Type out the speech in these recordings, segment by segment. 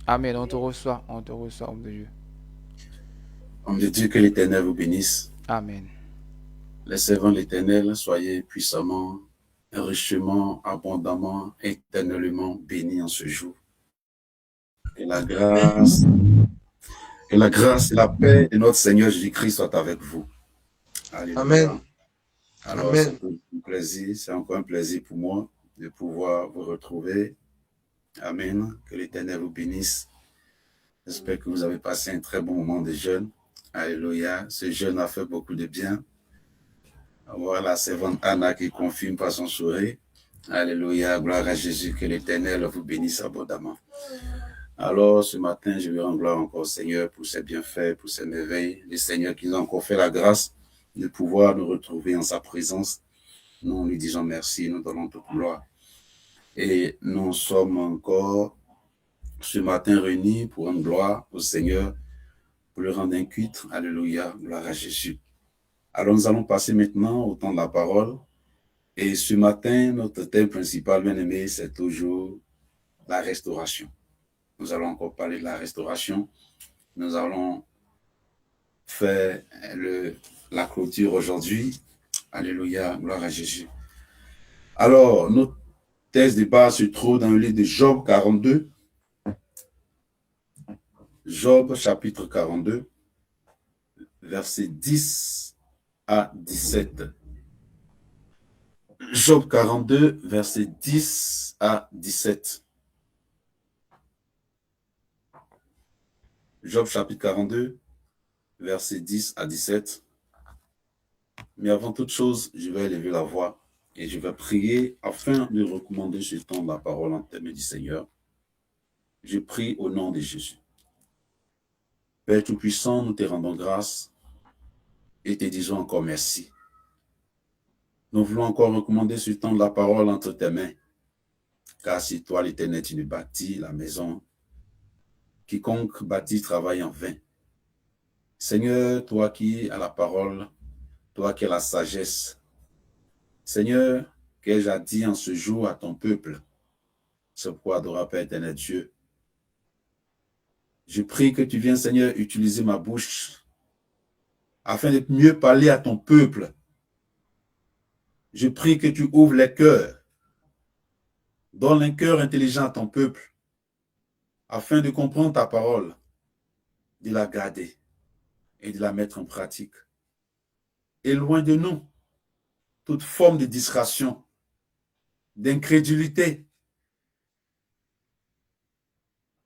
Amen. On te reçoit, homme de Dieu. Homme de Dieu, que l'Éternel vous bénisse. Amen. Les servants de l'Éternel, soyez puissamment, richement, abondamment, éternellement bénis en ce jour. Que la grâce, et la paix de notre Seigneur Jésus-Christ soient avec vous. Alléluia. Amen. Alors, Amen. c'est encore un plaisir pour moi de pouvoir vous retrouver. Amen. Que l'Éternel vous bénisse. J'espère que vous avez passé un très bon moment de jeûne. Alléluia. Ce jeûne a fait beaucoup de bien. Voilà, la servante Anna qui confirme par son sourire. Alléluia, gloire à Jésus, que l'Éternel vous bénisse abondamment. Alors, ce matin, je vais rendre gloire encore au Seigneur pour ses bienfaits, pour ses merveilles. Le Seigneur qui nous a encore fait la grâce de pouvoir nous retrouver en sa présence. Nous lui disons merci, nous donnons toute gloire. Et nous sommes encore ce matin réunis pour rendre gloire au Seigneur, pour le rendre inculte. Alléluia, gloire à Jésus. Alors, nous allons passer maintenant au temps de la parole. Et ce matin, notre thème principal, bien aimé, c'est toujours la restauration. Nous allons encore parler de la restauration. Nous allons faire la clôture aujourd'hui. Alléluia, gloire à Jésus. Alors, notre texte de base se trouve dans le livre de Job 42. Job chapitre 42, versets 10 à 17. Job 42, versets 10 à 17. Job chapitre 42, versets 10 à 17. Mais avant toute chose, je vais élever la voix et je vais prier afin de recommander ce temps de la parole en témoin du Seigneur. Je prie au nom de Jésus. Père Tout-Puissant, nous te rendons grâce et te disons encore merci. Nous voulons encore recommander ce temps de la parole entre tes mains, car si toi, l'Éternel, tu ne bâtis la maison, quiconque bâtit travaille en vain. Seigneur, toi qui as la parole, toi qui as la sagesse, Seigneur, qu'ai-je à dire en ce jour à ton peuple? C'est pourquoi, adorable Père éternel Dieu, je prie que tu viennes, Seigneur, utiliser ma bouche afin de mieux parler à ton peuple. Je prie que tu ouvres les cœurs, donne un cœur intelligent à ton peuple, afin de comprendre ta parole, de la garder et de la mettre en pratique. Et loin de nous, toute forme de distraction, d'incrédulité,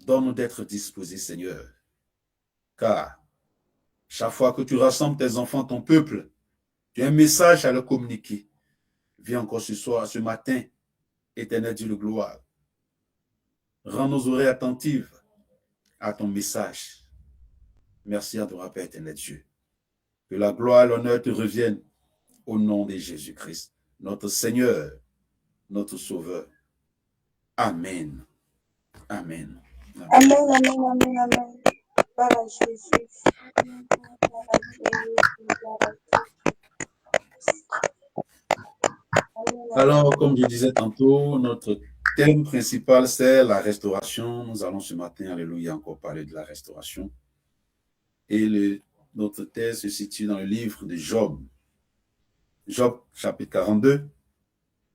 donne-nous d'être disposés, Seigneur. Car chaque fois que tu rassembles tes enfants, ton peuple, tu as un message à leur communiquer. Viens encore ce soir, ce matin, éternel Dieu de gloire. Rends nos oreilles attentives à ton message. Merci à toi, Père éternel Dieu. Que la gloire et l'honneur te reviennent au nom de Jésus-Christ, notre Seigneur, notre Sauveur. Amen. Amen. Amen, amen, amen, amen. Gloire à Jésus. Gloire à Jésus. Gloire à Jésus. Amen, amen. Alors, comme je disais tantôt, notre thème principal, c'est la restauration. Nous allons ce matin, alléluia, encore parler de la restauration. Et notre thèse se situe dans le livre de Job. Job, chapitre 42,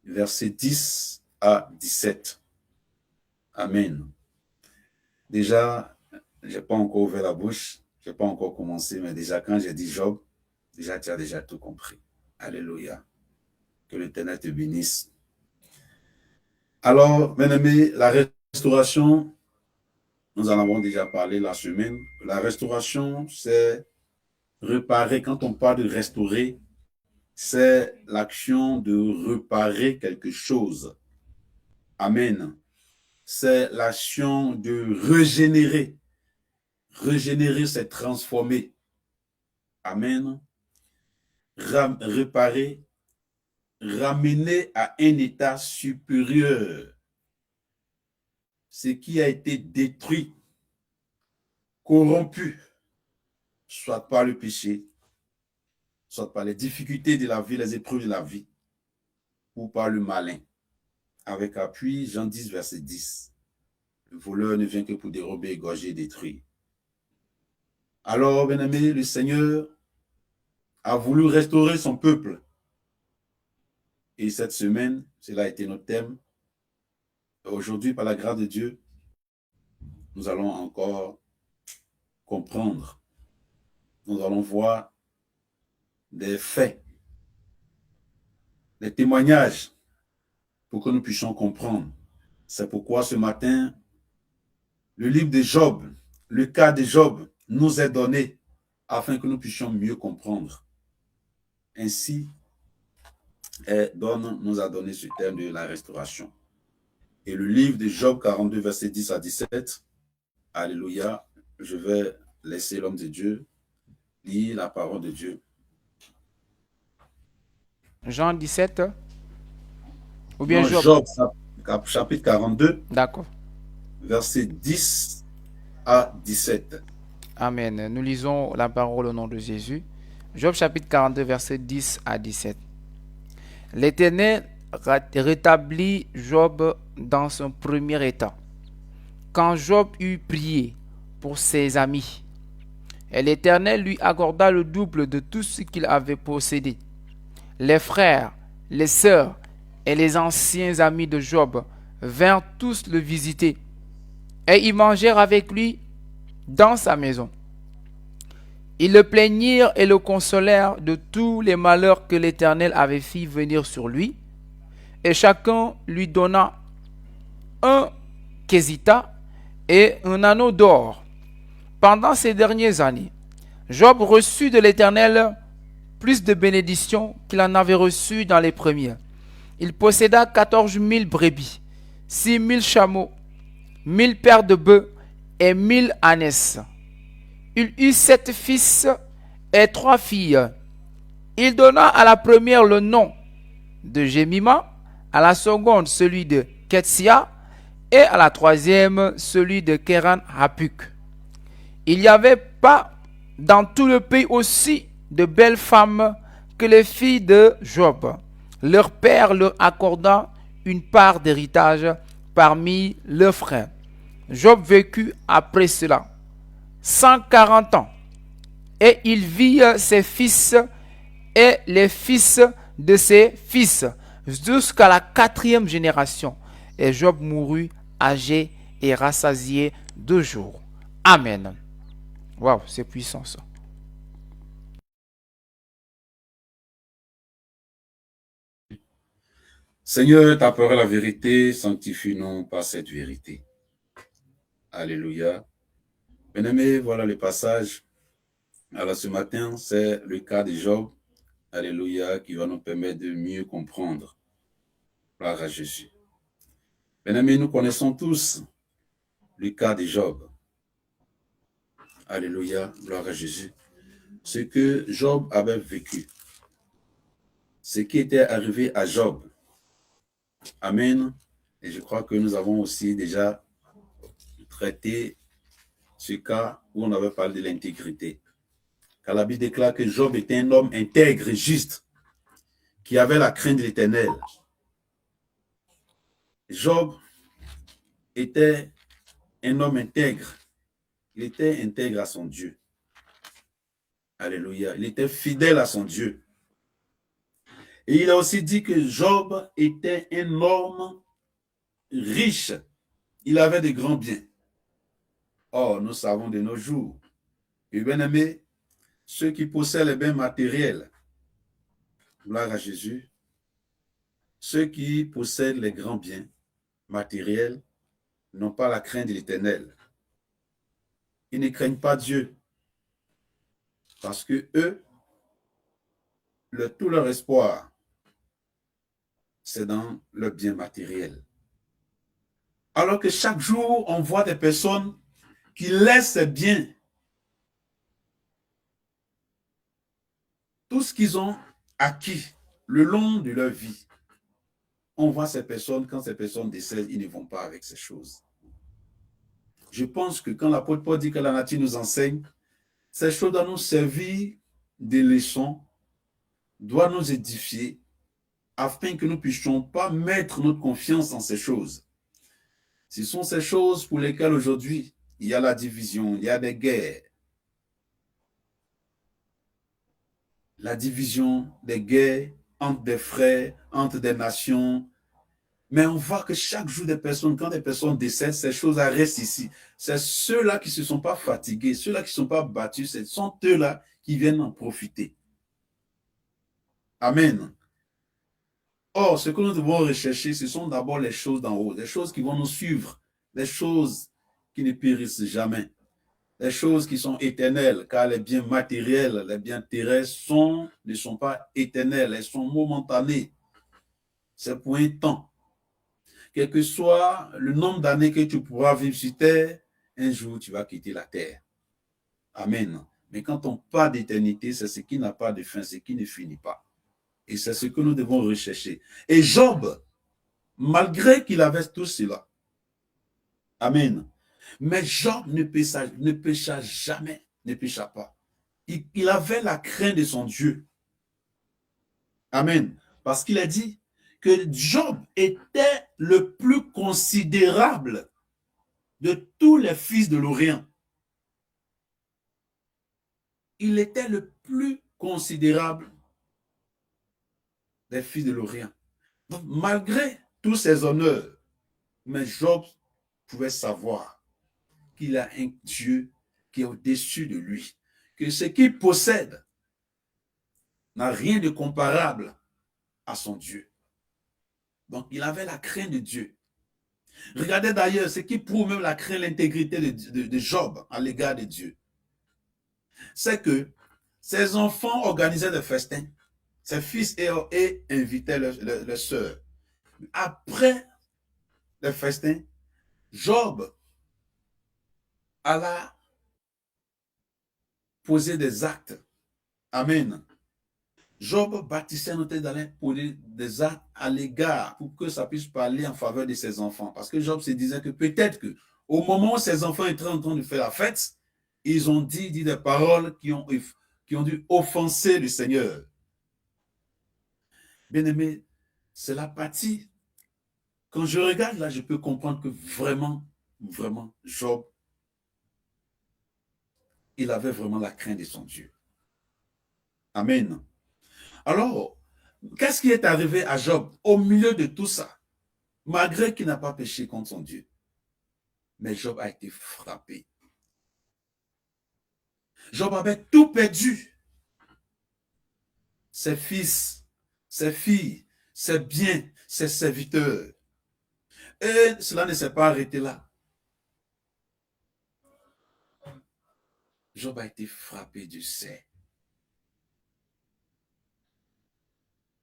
versets 10 à 17. Amen. Déjà, je n'ai pas encore ouvert la bouche, je n'ai pas encore commencé, mais déjà, quand j'ai dit Job, déjà, tu as déjà tout compris. Alléluia. Que l'Éternel te bénisse. Alors, bien aimé, la restauration, nous en avons déjà parlé la semaine. La restauration, c'est réparer. Quand on parle de restaurer, c'est l'action de réparer quelque chose. Amen. C'est l'action de régénérer. Régénérer, c'est transformer. Amen. Réparer, ramener à un état supérieur ce qui a été détruit, corrompu, soit par le péché, soit par les difficultés de la vie, les épreuves de la vie, ou par le malin. Avec appui, Jean 10, verset 10. Le voleur ne vient que pour dérober, égorger et détruire. Alors, bien-aimé, le Seigneur a voulu restaurer son peuple. Et cette semaine, cela a été notre thème. Aujourd'hui, par la grâce de Dieu, nous allons encore comprendre. Nous allons voir des faits, des témoignages pour que nous puissions comprendre. C'est pourquoi ce matin, le livre de Job, le cas de Job nous est donné afin que nous puissions mieux comprendre. Ainsi, nous a donné ce thème de la restauration. Et le livre de Job 42, versets 10 à 17, alléluia, je vais laisser l'homme de Dieu lire la parole de Dieu. Jean 17 ou bien Non, Job. Job, chapitre 42, D'accord. versets 10 à 17. Amen. Nous lisons la parole au nom de Jésus. Job chapitre 42, versets 10 à 17. L'Éternel rétablit Job dans son premier état. Quand Job eut prié pour ses amis, et l'Éternel lui accorda le double de tout ce qu'il avait possédé. Les frères, les sœurs et les anciens amis de Job vinrent tous le visiter, et ils mangèrent avec lui dans sa maison. Ils le plaignirent et le consolèrent de tous les malheurs que l'Éternel avait fait venir sur lui, et chacun lui donna un quesita et un anneau d'or. Pendant ces dernières années, Job reçut de l'Éternel plus de bénédictions qu'il en avait reçues dans les premières. Il posséda 14 000 brebis, 6 000 chameaux, 1000 paires de bœufs et 1000 ânesses. Il eut 7 fils et 3 filles. Il donna à la première le nom de Jemima, à la seconde celui de Ketsia et à la troisième celui de Keran Hapuk. Il n'y avait pas dans tout le pays aussi de belles femmes que les filles de Job. Leur père leur accorda une part d'héritage parmi leurs frères. Job vécut après cela 140 ans, et il vit ses fils et les fils de ses fils jusqu'à la 4e génération. Et Job mourut âgé et rassasié de jours. Amen. Waouh, c'est puissant ça. Seigneur, ta parole est la vérité, sanctifie-nous par cette vérité. Alléluia. Bien-aimés, voilà le passage. Alors ce matin, c'est le cas de Job, alléluia, qui va nous permettre de mieux comprendre. Gloire à Jésus. Bien-aimés, nous connaissons tous le cas de Job. Alléluia, gloire à Jésus. Ce que Job avait vécu, ce qui était arrivé à Job. Amen. Et je crois que nous avons aussi déjà traité ce cas où on avait parlé de l'intégrité. Car la Bible déclare que Job était un homme intègre et juste, qui avait la crainte de l'Éternel. Job était un homme intègre. Il était intègre à son Dieu. Alléluia. Il était fidèle à son Dieu. Et il a aussi dit que Job était un homme riche. Il avait de grands biens. Or, nous savons de nos jours, et bien aimé, ceux qui possèdent les biens matériels, gloire à Jésus, ceux qui possèdent les grands biens matériels n'ont pas la crainte de l'Éternel. Ils ne craignent pas Dieu. Parce que eux, tout leur espoir, c'est dans le bien matériel. Alors que chaque jour, on voit des personnes qui laissent ces biens, tout ce qu'ils ont acquis le long de leur vie. On voit ces personnes, quand ces personnes décèdent, ils ne vont pas avec ces choses. Je pense que quand l'apôtre Paul dit que la nature nous enseigne, ces choses doivent nous servir de leçons, doivent nous édifier, afin que nous ne puissions pas mettre notre confiance en ces choses. Ce sont ces choses pour lesquelles aujourd'hui, il y a la division, il y a des guerres. La division, des guerres entre des frères, entre des nations. Mais on voit que chaque jour, quand des personnes décèdent, ces choses restent ici. C'est ceux-là qui ne se sont pas fatigués, ceux-là qui ne sont pas battus, ce sont eux-là qui viennent en profiter. Amen. Or, ce que nous devons rechercher, ce sont d'abord les choses d'en haut, des choses qui vont nous suivre, des choses qui ne périssent jamais, des choses qui sont éternelles, car les biens matériels, les biens terrestres ne sont pas éternels, elles sont momentanées. C'est pour un temps. Quel que soit le nombre d'années que tu pourras vivre sur terre, un jour tu vas quitter la terre. Amen. Mais quand on parle d'éternité, c'est ce qui n'a pas de fin, ce qui ne finit pas. Et c'est ce que nous devons rechercher. Et Job, malgré qu'il avait tout cela, amen, mais Job ne pécha jamais, ne pécha pas. Il avait la crainte de son Dieu. Amen. Parce qu'il a dit que Job était le plus considérable de tous les fils de l'Orient. Il était le plus considérable des fils de l'Orient. Donc, malgré tous ses honneurs, mais Job pouvait savoir qu'il a un Dieu qui est au-dessus de lui, que ce qu'il possède n'a rien de comparable à son Dieu. Donc, il avait la crainte de Dieu. Regardez d'ailleurs ce qui prouve même la crainte, l'intégrité de Job à l'égard de Dieu. C'est que ses enfants organisaient des festins. Ses fils et invitaient leurs sœurs. Après les festins, Job alla poser des actes. Amen. Job bâtissait Notre-Dame pour des actes à l'égard, pour que ça puisse parler en faveur de ses enfants. Parce que Job se disait que peut-être que au moment où ses enfants étaient en train de faire la fête, ils ont dit des paroles qui ont dû offenser le Seigneur. Bien-aimé, c'est la partie. Quand je regarde là, je peux comprendre que vraiment, Job, il avait vraiment la crainte de son Dieu. Amen. Alors, qu'est-ce qui est arrivé à Job au milieu de tout ça, malgré qu'il n'a pas péché contre son Dieu? Mais Job a été frappé. Job avait tout perdu. Ses fils, ses filles, ses biens, ses serviteurs. Et cela ne s'est pas arrêté là. Job a été frappé du sein.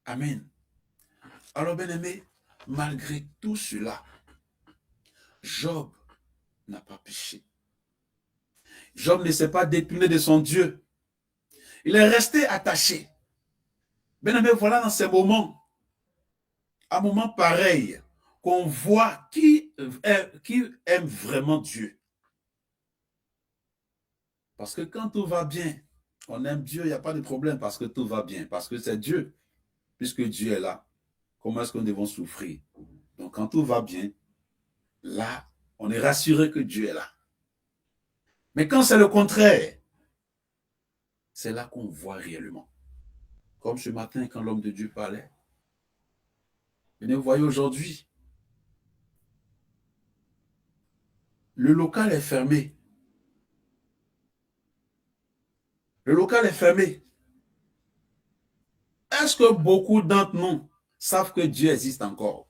Amen. Alors, bien-aimé, malgré tout cela, Job n'a pas péché. Job ne s'est pas détourné de son Dieu. Il est resté attaché. Bien-aimé, voilà dans ces moments, un moment pareil, qu'on voit qui aime vraiment Dieu. Parce que quand tout va bien, on aime Dieu, il n'y a pas de problème parce que tout va bien, parce que c'est Dieu. Puisque Dieu est là, comment est-ce que nous devons souffrir? Donc quand tout va bien, là, on est rassuré que Dieu est là. Mais quand c'est le contraire, c'est là qu'on voit réellement. Comme ce matin, quand l'homme de Dieu parlait. Et vous voyez aujourd'hui, le local est fermé. Le local est fermé. Est-ce que beaucoup d'entre nous savent que Dieu existe encore?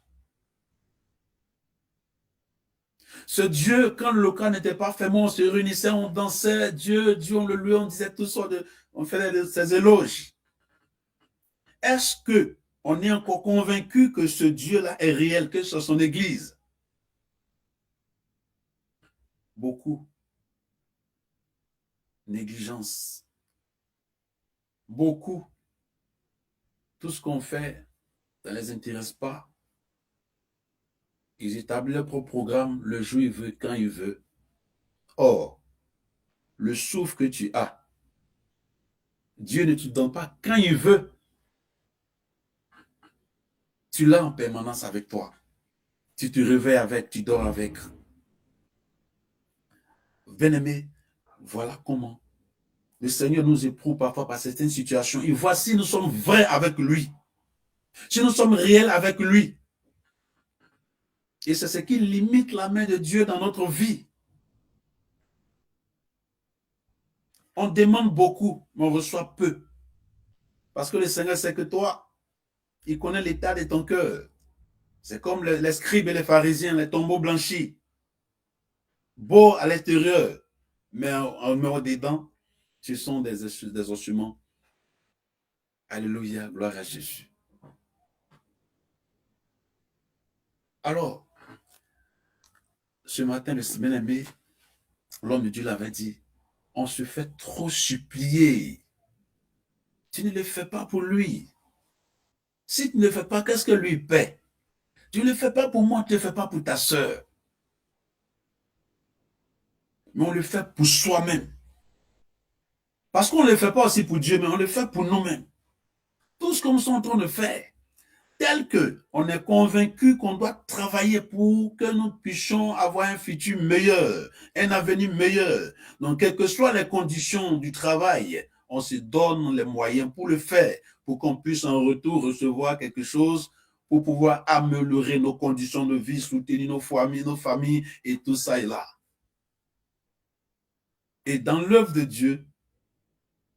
Ce Dieu, quand le local n'était pas fermé, on se réunissait, on dansait, Dieu, on le louait, on disait tout ça, on faisait ses éloges. Est-ce qu'on est encore convaincu que ce Dieu-là est réel, que c'est son Église? Beaucoup. Négligence. Beaucoup. Tout ce qu'on fait, ça ne les intéresse pas. Ils établissent leur propre programme, le jour il veut, quand il veut. Or, le souffle que tu as, Dieu ne te donne pas quand il veut. Tu l'as en permanence avec toi. Tu te réveilles avec, tu dors avec. Bien-aimé, voilà comment le Seigneur nous éprouve parfois par certaines situations. Et voici, nous sommes vrais avec lui. Si nous sommes réels avec lui. Et c'est ce qui limite la main de Dieu dans notre vie. On demande beaucoup, mais on reçoit peu. Parce que le Seigneur sait que toi, il connaît l'état de ton cœur. C'est comme les scribes et les pharisiens, les tombeaux blanchis. Beaux à l'extérieur, mais au dedans, ce sont des ossements. Alléluia, gloire à Jésus. Alors, ce matin, le bien-aimé, l'homme de Dieu l'avait dit, on se fait trop supplier. Tu ne le fais pas pour lui. Si tu ne le fais pas, qu'est-ce que lui paie? Tu ne le fais pas pour moi, tu ne le fais pas pour ta soeur. Mais on le fait pour soi-même. Parce qu'on ne le fait pas aussi pour Dieu, mais on le fait pour nous-mêmes. Tout ce que nous sommes en train de faire, tel qu'on est convaincu qu'on doit travailler pour que nous puissions avoir un futur meilleur, un avenir meilleur. Donc, quelles que soient les conditions du travail, on se donne les moyens pour le faire, pour qu'on puisse en retour recevoir quelque chose pour pouvoir améliorer nos conditions de vie, soutenir nos familles et tout ça et là. Et dans l'œuvre de Dieu,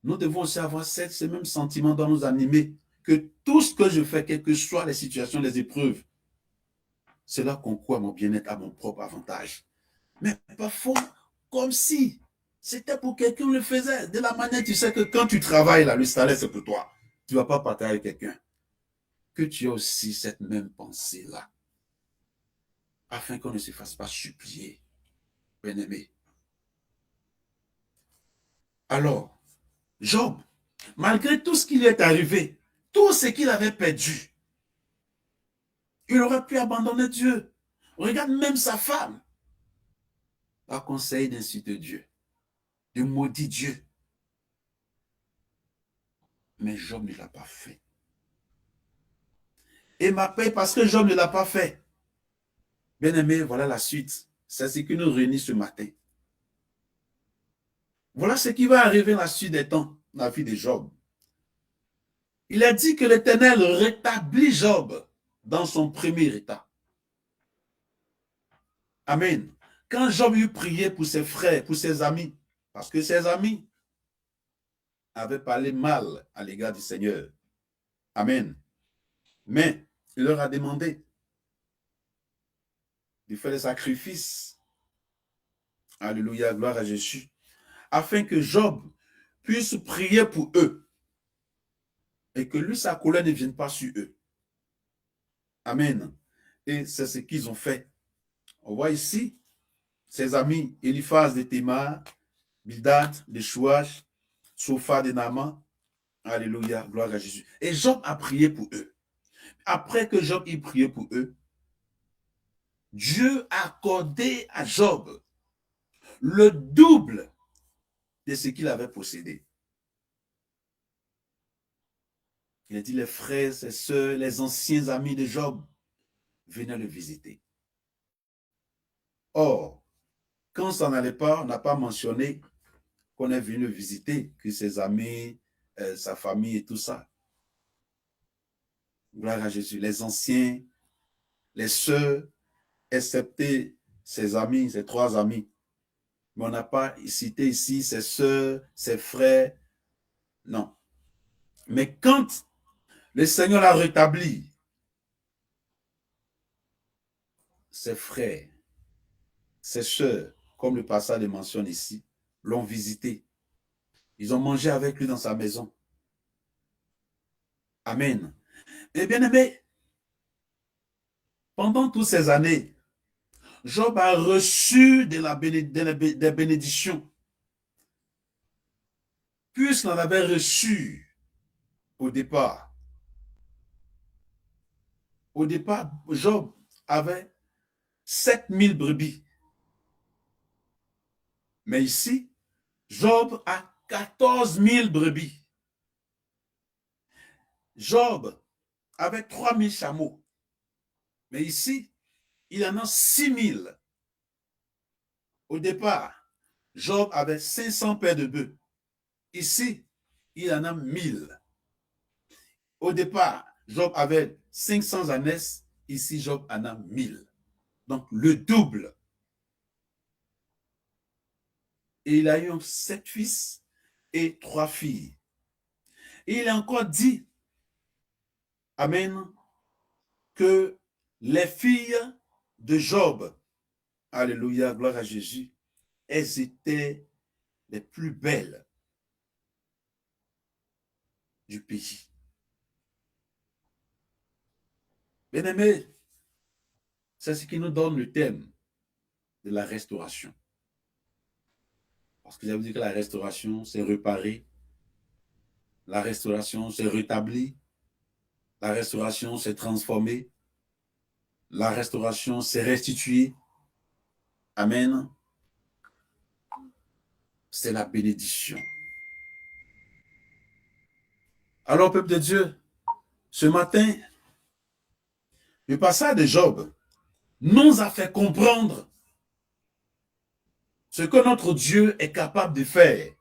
nous devons aussi avoir ce même sentiment dans nous animer, que tout ce que je fais, quelles que soient les situations, les épreuves, cela concourt à mon bien-être, à mon propre avantage. Mais parfois, comme si c'était pour quelqu'un le faisait. De la manière, tu sais que quand tu travailles, là, le salaire, c'est pour toi. Tu ne vas pas partager avec quelqu'un. Que tu aies aussi cette même pensée-là, afin qu'on ne se fasse pas supplier, bien-aimé. Alors, Job, malgré tout ce qui lui est arrivé, tout ce qu'il avait perdu, il aurait pu abandonner Dieu. Regarde même sa femme. A conseillé d'insulter Dieu, de maudire Dieu. Mais Job ne l'a pas fait. Et ma paix, parce que Job ne l'a pas fait. Bien-aimé, voilà la suite. C'est ce qui nous réunit ce matin. Voilà ce qui va arriver la suite des temps, dans la vie de Job. Il a dit que l'Éternel rétablit Job dans son premier état. Amen. Quand Job eut prié pour ses frères, pour ses amis, parce que ses amis avaient parlé mal à l'égard du Seigneur. Amen. Mais il leur a demandé de faire des sacrifices. Alléluia, gloire à Jésus. Afin que Job puisse prier pour eux. Et que lui, sa colère ne vienne pas sur eux. Amen. Et c'est ce qu'ils ont fait. On voit ici ses amis Eliphaz de Théma, Bildad de Chouach, Sophar de Naaman. Alléluia, gloire à Jésus. Et Job a prié pour eux. Après que Job ait prié pour eux, Dieu a accordé à Job le double de ce qu'il avait possédé. Il a dit, les frères, ses sœurs, les anciens amis de Job venaient le visiter. Or, quand ça n'allait pas, on n'a pas mentionné qu'on est venu le visiter, que ses amis, sa famille et tout ça. Gloire à Jésus. Les anciens, les sœurs, excepté ses amis, ses trois amis. Mais on n'a pas cité ici ses sœurs, ses frères. Non. Mais quand le Seigneur l'a rétabli, ses frères, ses sœurs, comme le passage le mentionne ici, l'ont visité. Ils ont mangé avec lui dans sa maison. Amen. Et bien aimé, pendant toutes ces années, Job a reçu des bénédictions, puisqu'il en avait reçu au départ. Au départ, Job avait 7000 brebis. Mais ici, Job a 14 000 brebis. Job avait 3000 chameaux. Mais ici, il en a 6000. Au départ, Job avait 500 paires de bœufs. Ici, il en a 1000. Au départ, Job avait 500 ânesses. Ici, Job en a 1000. Donc, le double. Et il a eu 7 fils et 3 filles. Et il a encore dit, Amen, que les filles de Job, alléluia, gloire à Jésus, elles étaient les plus belles du pays. Bien-aimés, c'est ce qui nous donne le thème de la restauration. Parce que j'avais dit que la restauration, c'est réparer. La restauration, c'est rétablir. La restauration, c'est transformer. La restauration, c'est restituer. Amen. C'est la bénédiction. Alors, peuple de Dieu, ce matin, le passage de Job nous a fait comprendre ce que notre Dieu est capable de faire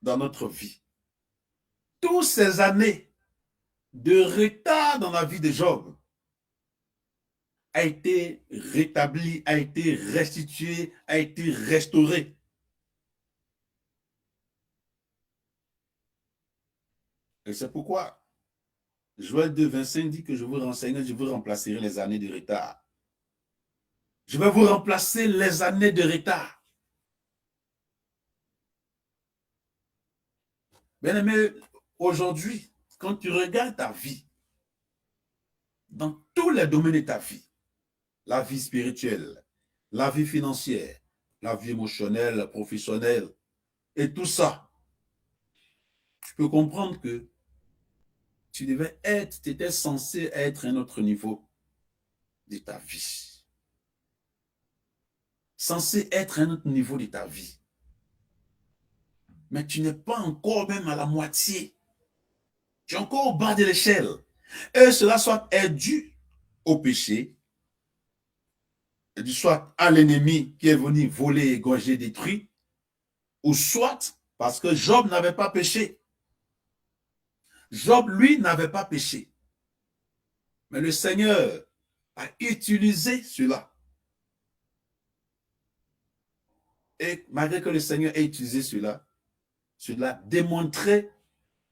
dans notre vie. Toutes ces années de retard dans la vie de Job a été rétabli, a été restitué, a été restauré. Et c'est pourquoi Joël 2, 25 dit que je vous renseigne, je vous remplacerai les années de retard. Je vais vous remplacer les années de retard. Bien-aimé, aujourd'hui, quand tu regardes ta vie, dans tous les domaines de ta vie, la vie spirituelle, la vie financière, la vie émotionnelle, professionnelle, et tout ça, tu peux comprendre que tu devais être, tu étais censé être à un autre niveau de ta vie. Censé être à un autre niveau de ta vie. Mais tu n'es pas encore même à la moitié. Tu es encore au bas de l'échelle. Et cela soit est dû au péché, soit à l'ennemi qui est venu voler, égorger, détruire, ou soit parce que Job n'avait pas péché. Job, lui, n'avait pas péché. Mais le Seigneur a utilisé cela. Et malgré que le Seigneur ait utilisé cela, cela démontrait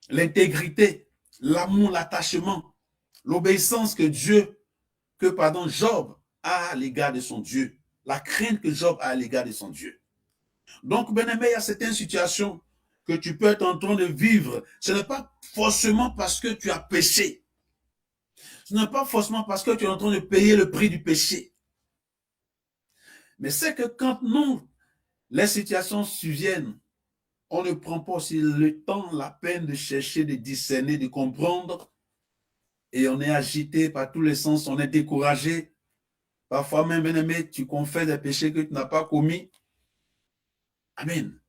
l'intégrité, l'amour, l'attachement, l'obéissance que Job a à l'égard de son Dieu, la crainte que Job a à l'égard de son Dieu. Donc, bien-aimé, il y a certaines situations que tu peux être en train de vivre. Ce n'est pas forcément parce que tu as péché. Ce n'est pas forcément parce que tu es en train de payer le prix du péché. Mais c'est que quand les situations surviennent, on ne prend pas aussi le temps, la peine de chercher, de discerner, de comprendre. Et on est agité par tous les sens, on est découragé. Parfois même, bien-aimé, tu confesses des péchés que tu n'as pas commis. Amen.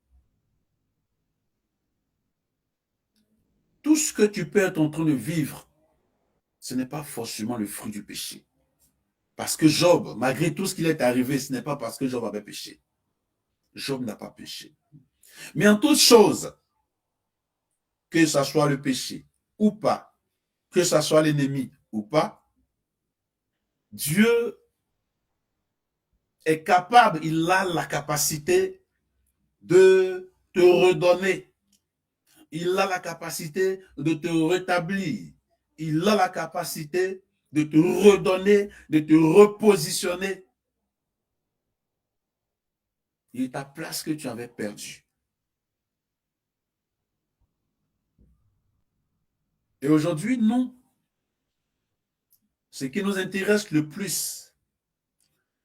Tout ce que tu peux être en train de vivre, ce n'est pas forcément le fruit du péché. Parce que Job, malgré tout ce qui est arrivé, ce n'est pas parce que Job avait péché. Job n'a pas péché. Mais en toute chose, que ce soit le péché ou pas, que ce soit l'ennemi ou pas, Dieu est capable, il a la capacité de te redonner. Il a la capacité de te rétablir. Il a la capacité de te redonner, de te repositionner. Il est ta place que tu avais perdue. Et aujourd'hui, non. Ce qui nous intéresse le plus,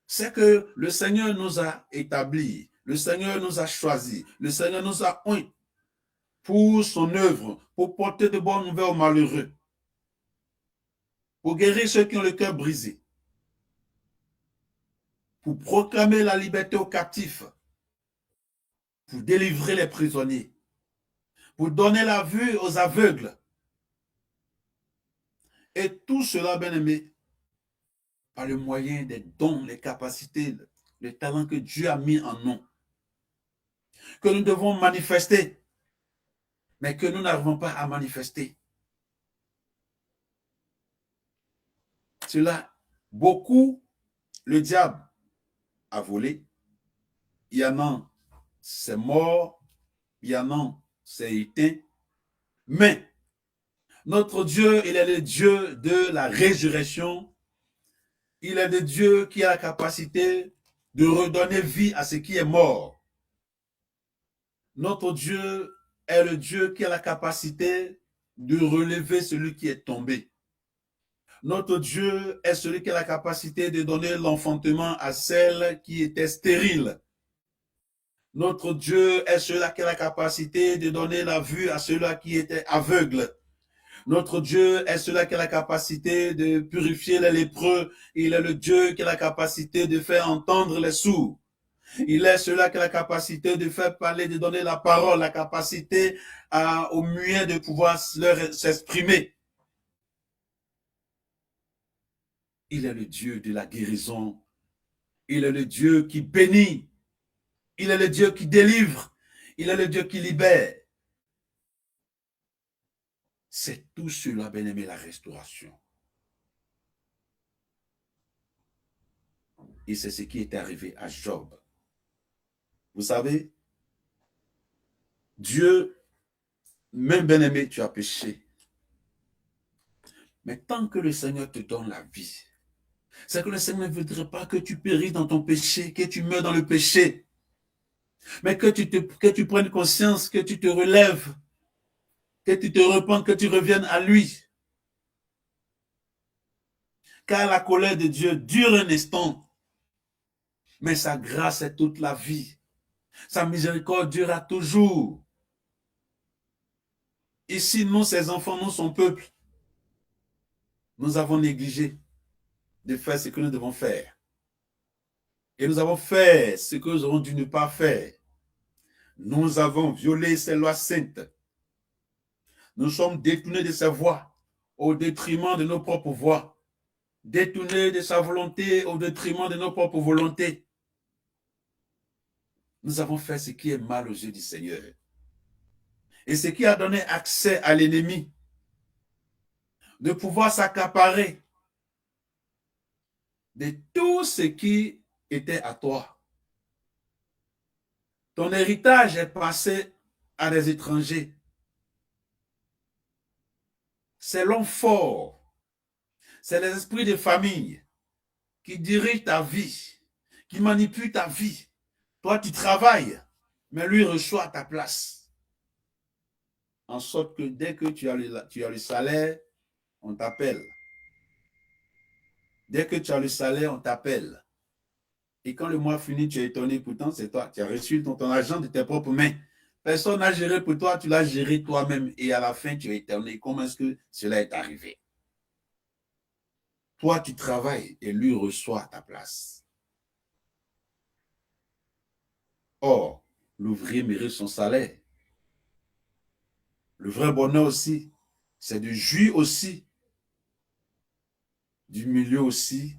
c'est que le Seigneur nous a établis, le Seigneur nous a choisis, le Seigneur nous a oints pour son œuvre, pour porter de bonnes nouvelles aux malheureux, pour guérir ceux qui ont le cœur brisé, pour proclamer la liberté aux captifs, pour délivrer les prisonniers, pour donner la vue aux aveugles. Et tout cela, bien-aimé, par le moyen des dons, les capacités, les talents que Dieu a mis en nous, que nous devons manifester, mais que nous n'arrivons pas à manifester. Cela, beaucoup, le diable a volé. Il y en a, c'est mort. Il y en a, c'est éteint. Mais notre Dieu, il est le Dieu de la résurrection. Il est le Dieu qui a la capacité de redonner vie à ce qui est mort. Notre Dieu est le Dieu qui a la capacité de relever celui qui est tombé. Notre Dieu est celui qui a la capacité de donner l'enfantement à celle qui était stérile. Notre Dieu est celui qui a la capacité de donner la vue à celui qui était aveugle. Notre Dieu est celui qui a la capacité de purifier les lépreux. Il est le Dieu qui a la capacité de faire entendre les sourds. Il est celui qui a la capacité de faire parler, de donner la parole, la capacité aux muets de pouvoir s'exprimer. Il est le Dieu de la guérison. Il est le Dieu qui bénit. Il est le Dieu qui délivre. Il est le Dieu qui libère. C'est tout cela, bien-aimé, la restauration. Et c'est ce qui est arrivé à Job. Vous savez, Dieu, même bien-aimé, tu as péché. Mais tant que le Seigneur te donne la vie, c'est que le Seigneur ne voudrait pas que tu périsses dans ton péché, que tu meurs dans le péché. Mais que tu prennes conscience, que tu te relèves, que tu te repentes, que tu reviennes à lui. Car la colère de Dieu dure un instant, mais sa grâce est toute la vie. Sa miséricorde durera toujours. Ici, nous, ses enfants, nous, son peuple, nous avons négligé de faire ce que nous devons faire. Et nous avons fait ce que nous aurons dû ne pas faire. Nous avons violé ses lois saintes. Nous sommes détournés de sa voie au détriment de nos propres voies. Détournés de sa volonté au détriment de nos propres volontés. Nous avons fait ce qui est mal aux yeux du Seigneur. Et ce qui a donné accès à l'ennemi de pouvoir s'accaparer de tout ce qui était à toi. Ton héritage est passé à des étrangers. C'est l'homme fort. C'est les esprits de famille qui dirigent ta vie, qui manipulent ta vie. Toi, tu travailles, mais lui reçoit à ta place. En sorte que dès que tu as le salaire, on t'appelle. Dès que tu as le salaire, on t'appelle. Et quand le mois finit, tu es étonné, pourtant c'est toi. Tu as reçu ton argent de tes propres mains. Personne n'a géré pour toi, tu l'as géré toi-même. Et à la fin, tu es étonné. Comment est-ce que cela est arrivé? Toi, tu travailles et lui reçoit à ta place. Or, l'ouvrier mérite son salaire. Le vrai bonheur aussi, c'est de jouir aussi du milieu aussi,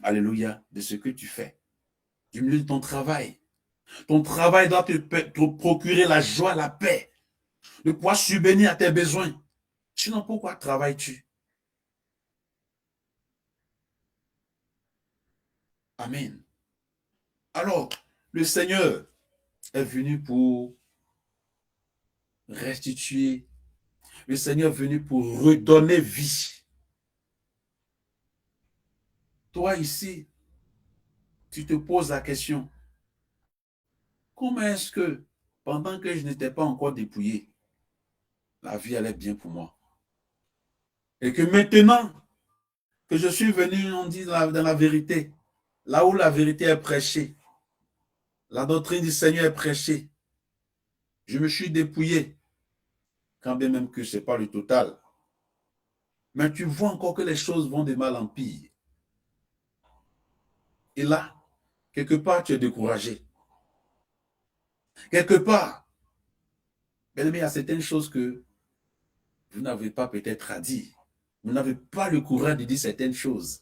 alléluia, de ce que tu fais, du milieu de ton travail. Ton travail doit te procurer la joie, la paix, de pouvoir subvenir à tes besoins. Sinon, pourquoi travailles-tu? Amen. Alors, le Seigneur est venu pour restituer. Le Seigneur est venu pour redonner vie. Toi ici, tu te poses la question, comment est-ce que, pendant que je n'étais pas encore dépouillé, la vie allait bien pour moi? Et que maintenant que je suis venu, on dit dans la vérité, là où la vérité est prêchée, la doctrine du Seigneur est prêchée, je me suis dépouillé, quand bien même que ce n'est pas le total. Mais tu vois encore que les choses vont de mal en pire. Et là, quelque part, tu es découragé. Quelque part, bien aimé, il y a certaines choses que vous n'avez pas peut-être à dire. Vous n'avez pas le courage de dire certaines choses.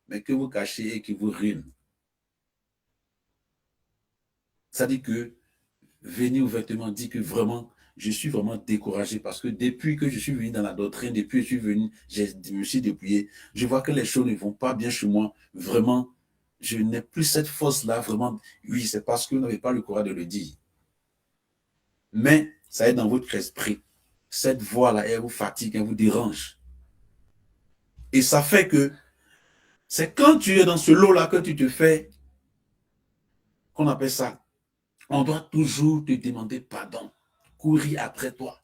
mais que vous cachez et qui vous ruine. Ça dit que venez ouvertement dire que vraiment, je suis vraiment découragé parce que depuis que je suis venu dans la doctrine, depuis que je suis venu, je me suis dépouillé, je vois que les choses ne vont pas bien chez moi. Vraiment, je n'ai plus cette force-là. Vraiment, oui, c'est parce que vous n'avez pas le courage de le dire. Mais ça est dans votre esprit. Cette voix-là, elle vous fatigue, elle vous dérange. Et ça fait que c'est quand tu es dans ce lot-là que tu te fais, qu'on appelle ça, on doit toujours te demander pardon, courir après toi.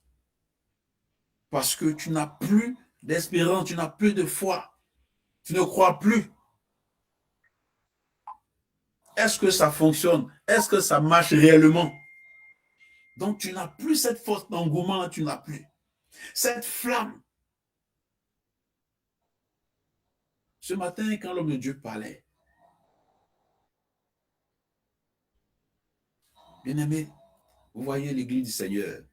Parce que tu n'as plus d'espérance, tu n'as plus de foi, tu ne crois plus. Est-ce que ça fonctionne? Est-ce que ça marche réellement? Donc tu n'as plus cette force d'engouement, tu n'as plus cette flamme. Ce matin, quand l'homme de Dieu parlait, bien-aimé, vous voyez l'église du Seigneur.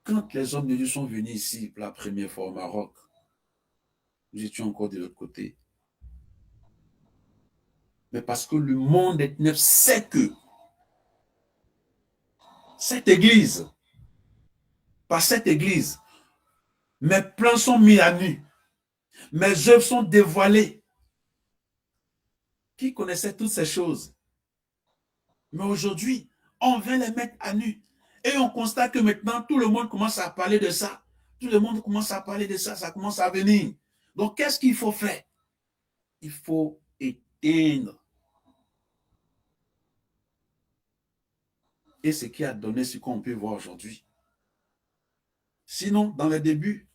Quand les hommes de Dieu sont venus ici pour la première fois au Maroc, nous étions encore de l'autre côté. Mais parce que le monde des ténèbres sait que cette église, par cette église, mes plans sont mis à nu, mes œuvres sont dévoilées. Qui connaissait toutes ces choses? Mais aujourd'hui, on vient les mettre à nu. Et on constate que maintenant, tout le monde commence à parler de ça. Tout le monde commence à parler de ça, ça commence à venir. Donc, qu'est-ce qu'il faut faire? Il faut éteindre. Et ce qui a donné ce qu'on peut voir aujourd'hui. Sinon, dans le début,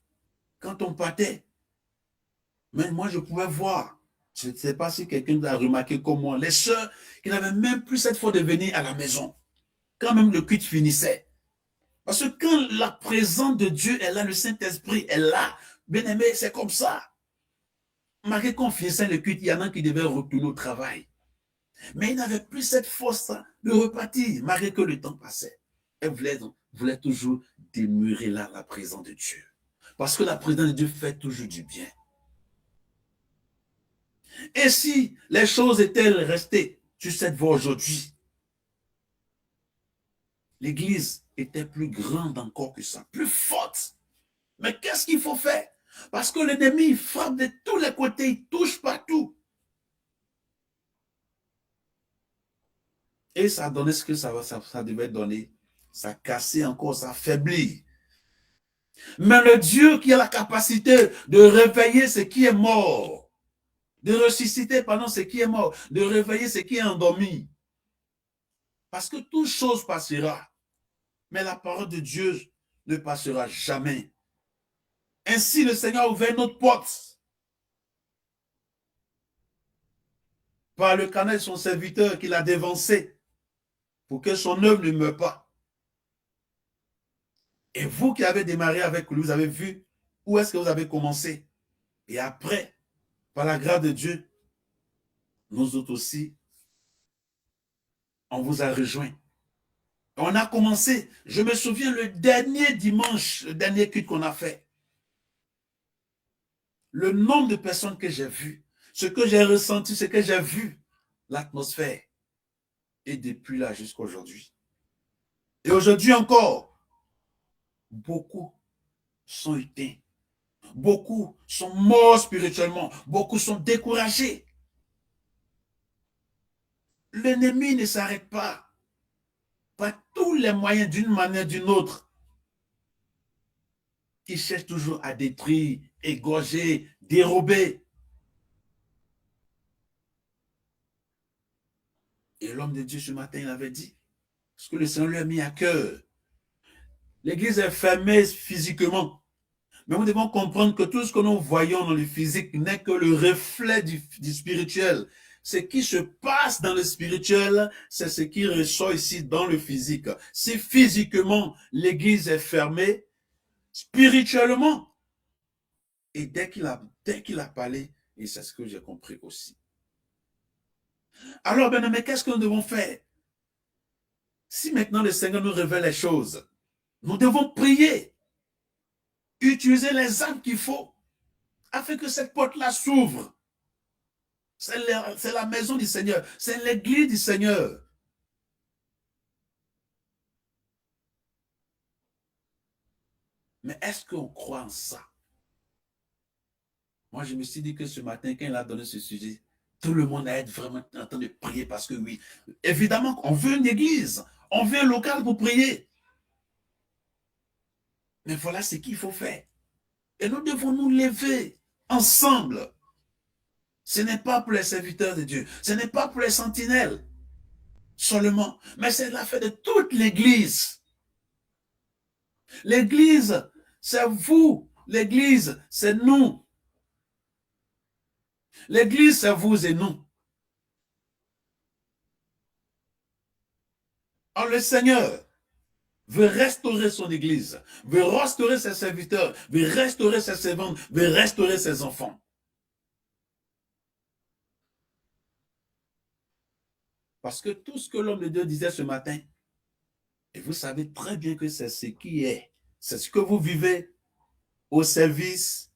quand on partait, mais moi, je pouvais voir, je ne sais pas si quelqu'un a remarqué comme moi, les sœurs qui n'avaient même plus cette fois de venir à la maison, quand même le culte finissait. Parce que quand la présence de Dieu est là, le Saint-Esprit est là, bien aimé, c'est comme ça. Malgré qu'on finissait le culte, il y en a qui devaient retourner au travail. Mais ils n'avaient plus cette force de repartir, malgré que le temps passait. Elles voulaient toujours demeurer là, la présence de Dieu. Parce que la présence de Dieu fait toujours du bien. Et si les choses étaient restées sur cette voie aujourd'hui, l'Église était plus grande encore que ça, plus forte. Mais qu'est-ce qu'il faut faire? Parce que l'ennemi frappe de tous les côtés, il touche partout. Et ça donnait ce que ça devait donner. Ça cassait encore, ça affaiblit. Mais le Dieu qui a la capacité de réveiller ce qui est mort, de ressusciter pendant ce qui est mort, de réveiller ce qui est endormi. Parce que toute chose passera. Mais la parole de Dieu ne passera jamais. Ainsi, le Seigneur a ouvert notre porte. Par le canal de son serviteur qu'il a dévancé pour que son œuvre ne meure pas. Et vous qui avez démarré avec lui, vous avez vu où est-ce que vous avez commencé. Et après, par la grâce de Dieu, nous autres aussi, on vous a rejoints. On a commencé, je me souviens, le dernier dimanche, le dernier culte qu'on a fait. Le nombre de personnes que j'ai vues, ce que j'ai ressenti, ce que j'ai vu, l'atmosphère. Et depuis là jusqu'à aujourd'hui. Et aujourd'hui encore, beaucoup sont éteints. Beaucoup sont morts spirituellement. Beaucoup sont découragés. L'ennemi ne s'arrête pas. Par tous les moyens, d'une manière ou d'une autre. Il cherche toujours à détruire, égorger, dérober. Et l'homme de Dieu ce matin, il avait dit, ce que le Seigneur lui a mis à cœur. L'église est fermée physiquement. Mais nous devons comprendre que tout ce que nous voyons dans le physique n'est que le reflet du spirituel. Ce qui se passe dans le spirituel, c'est ce qui ressort ici dans le physique. Si physiquement l'église est fermée, spirituellement, et dès qu'il a parlé, et c'est ce que j'ai compris aussi. Alors, bien aimé, qu'est-ce que nous devons faire? Si maintenant le Seigneur nous révèle les choses, nous devons prier, utiliser les armes qu'il faut, afin que cette porte-là s'ouvre. C'est la maison du Seigneur. C'est l'église du Seigneur. Mais est-ce qu'on croit en ça? Moi, je me suis dit que ce matin, quand il a donné ce sujet, tout le monde a être vraiment en train de prier parce que oui, évidemment, on veut une église, on veut un local pour prier. Mais voilà ce qu'il faut faire. Et nous devons nous lever ensemble. Ce n'est pas pour les serviteurs de Dieu, ce n'est pas pour les sentinelles seulement, mais c'est l'affaire de toute l'église. L'église, c'est vous. L'église, c'est nous. L'église, c'est vous et nous. Alors le Seigneur veut restaurer son église, veut restaurer ses serviteurs, veut restaurer ses servantes, veut restaurer ses enfants. Parce que tout ce que l'homme de Dieu disait ce matin, et vous savez très bien que c'est ce qui est, c'est ce que vous vivez au service,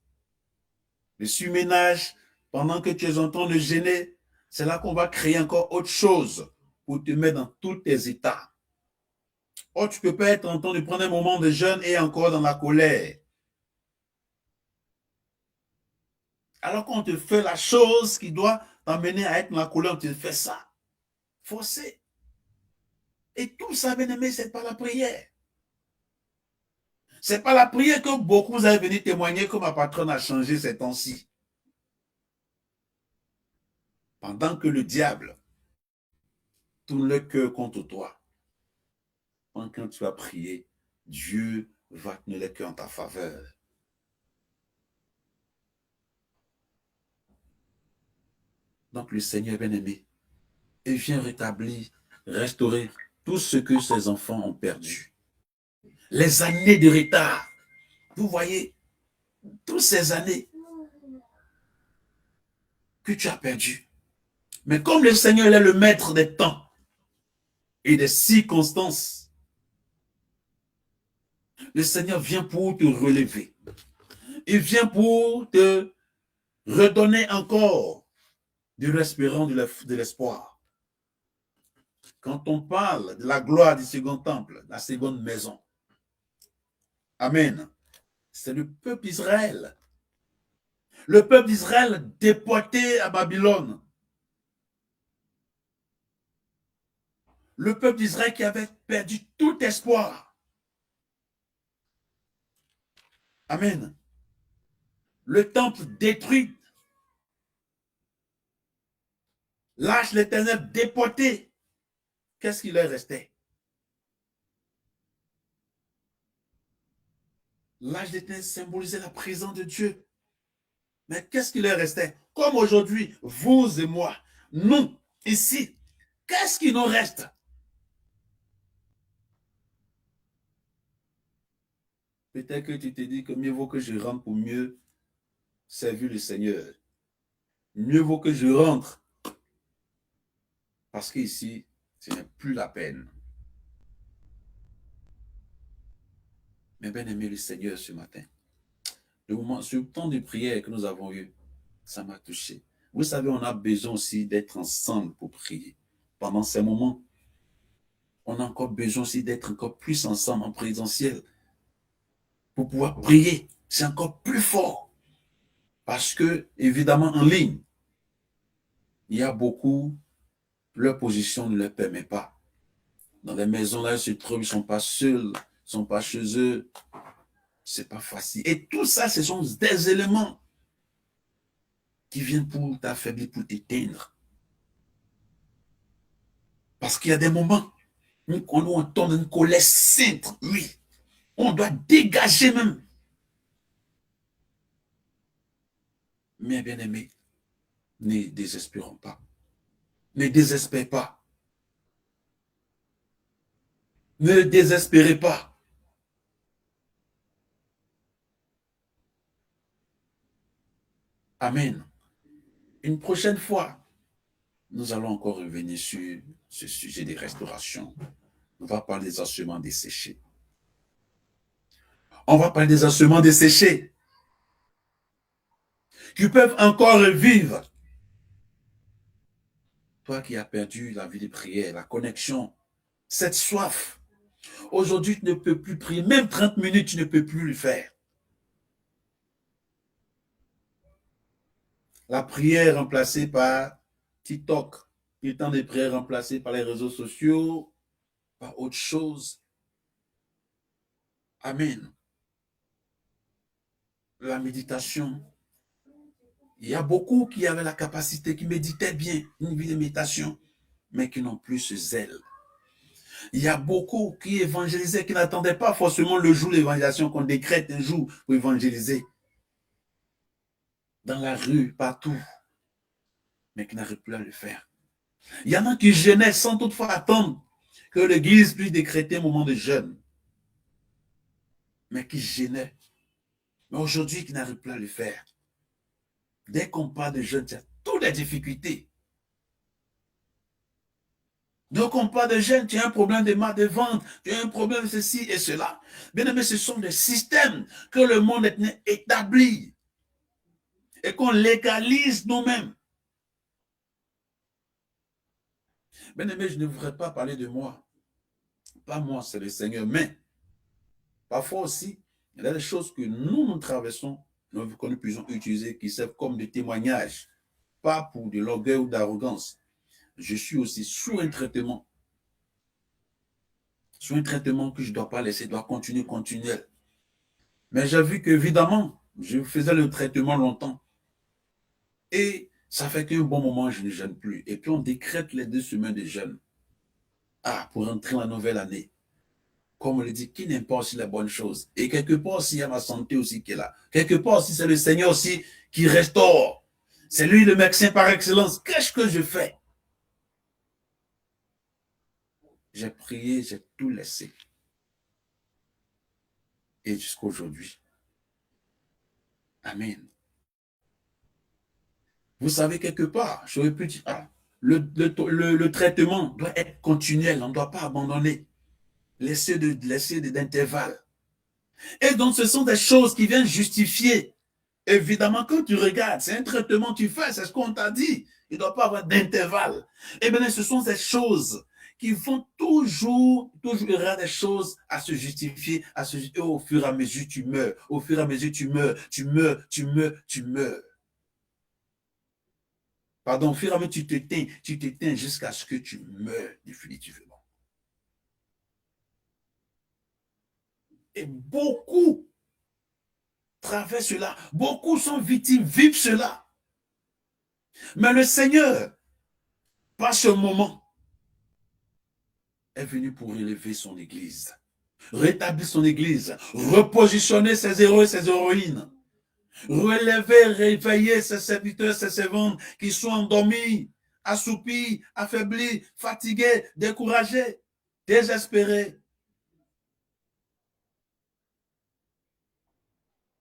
le surménage, pendant que tu es en train de gêner, c'est là qu'on va créer encore autre chose pour te mettre dans tous tes états. Oh, tu ne peux pas être en train de prendre un moment de jeûne et encore dans la colère. Alors qu'on te fait la chose qui doit t'emmener à être dans la colère, on te fait ça. Forcé. Et tout ça, bien aimé, ce n'est pas la prière. Ce n'est pas la prière que beaucoup vous avez venu témoigner que ma patronne a changé ces temps-ci. Pendant que le diable tourne le cœur contre toi, quand tu as prié, Dieu va tenir le cœur en ta faveur. Donc le Seigneur bien-aimé, il vient rétablir, restaurer tout ce que ses enfants ont perdu. Les années de retard. Vous voyez, toutes ces années que tu as perdues. Mais comme le Seigneur est le maître des temps et des circonstances, le Seigneur vient pour te relever. Il vient pour te redonner encore de l'espérance, de l'espoir. Quand on parle de la gloire du second temple, la seconde maison, amen, c'est le peuple d'Israël. Le peuple d'Israël déporté à Babylone. Le peuple d'Israël qui avait perdu tout espoir. Amen. Le temple détruit. L'arche de l'Éternel déporté. Qu'est-ce qui leur restait? L'arche de l'Éternel symbolisait la présence de Dieu. Mais qu'est-ce qui leur restait? Comme aujourd'hui, vous et moi, nous, ici, qu'est-ce qui nous reste? Peut-être que tu te dis que mieux vaut que je rentre pour mieux servir le Seigneur. Mieux vaut que je rentre. Parce qu'ici, ce n'est plus la peine. Mais bien aimé le Seigneur ce matin, ce temps de prière que nous avons eu, ça m'a touché. Vous savez, on a besoin aussi d'être ensemble pour prier. Pendant ces moments, on a encore besoin aussi d'être encore plus ensemble en présentiel pour pouvoir prier. C'est encore plus fort. Parce que, évidemment, en ligne, il y a beaucoup, leur position ne leur permet pas. Dans les maisons, là, ils se trouvent, ils ne sont pas seuls, ils ne sont pas chez eux. C'est pas facile. Et tout ça, ce sont des éléments qui viennent pour t'affaiblir, pour t'éteindre. Parce qu'il y a des moments où on entend une colère sainte, oui. On doit dégager même. Mais bien aimé, ne désespérons pas. Ne désespère pas. Ne désespérez pas. Amen. Une prochaine fois, nous allons encore revenir sur ce sujet des restaurations. On va parler des ossements desséchés. On va parler des ossements desséchés qui peuvent encore revivre. Toi qui as perdu la vie de prière, la connexion, cette soif. Aujourd'hui, tu ne peux plus prier. Même 30 minutes, tu ne peux plus le faire. La prière remplacée par TikTok. Le temps de prière remplacé par les réseaux sociaux, par autre chose. Amen. La méditation. Il y a beaucoup qui avaient la capacité, qui méditaient bien, une vie de méditation, mais qui n'ont plus ce zèle. Il y a beaucoup qui évangélisaient, qui n'attendaient pas forcément le jour de l'évangélisation, qu'on décrète un jour pour évangéliser. Dans la rue, partout, mais qui n'arrivent plus à le faire. Il y en a qui jeûnaient sans toutefois attendre que l'Église puisse décréter un moment de jeûne, mais qui jeûnaient. Mais aujourd'hui, qui n'arrivent plus à le faire. Dès qu'on parle de jeûne, il y a toutes les difficultés. Donc, on parle de jeûne, tu as un problème de mal de ventre, tu as un problème de ceci et cela. Bien aimé, ce sont des systèmes que le monde est établi et qu'on légalise nous-mêmes. Bien aimé, je ne voudrais pas parler de moi. Pas moi, c'est le Seigneur. Mais parfois aussi, il y a des choses que nous traversons, que nous puissions utiliser, qui servent comme des témoignages, pas pour de l'orgueil ou d'arrogance. Je suis aussi sous un traitement. Sous un traitement que je ne dois pas laisser, doit continuer, continuel. Mais j'ai vu qu'évidemment, je faisais le traitement longtemps. Et ça fait qu'un bon moment, je ne jeûne plus. Et puis on décrète les 2 semaines de jeûne. Ah, pour entrer dans la nouvelle année. Comme on le dit, qui n'aime pas aussi les bonnes choses. Et quelque part aussi, il y a ma santé aussi qui est là. Quelque part aussi, c'est le Seigneur aussi qui restaure. C'est lui le médecin par excellence. Qu'est-ce que je fais? J'ai prié, j'ai tout laissé. Et jusqu'à aujourd'hui. Amen. Vous savez, quelque part, j'aurais pu dire, ah, le traitement doit être continuel, on ne doit pas abandonner. Laisser d'intervalle. Et donc, ce sont des choses qui viennent justifier. Évidemment, quand tu regardes, c'est un traitement que tu fais, c'est ce qu'on t'a dit. Il ne doit pas avoir d'intervalle. Eh bien, ce sont des choses qui vont toujours, il y aura des choses à se justifier, au fur et à mesure tu meurs, au fur et à mesure tu meurs, tu meurs. Pardon, au fur et à mesure tu t'éteins jusqu'à ce que tu meurs définitivement. Et beaucoup traversent cela. Beaucoup sont victimes, vivent cela. Mais le Seigneur, par ce moment, est venu pour élever son Église, rétablir son Église, repositionner ses héros et ses héroïnes, relever, réveiller ses serviteurs, ses servantes qui sont endormis, assoupis, affaiblis, fatigués, découragés, désespérés.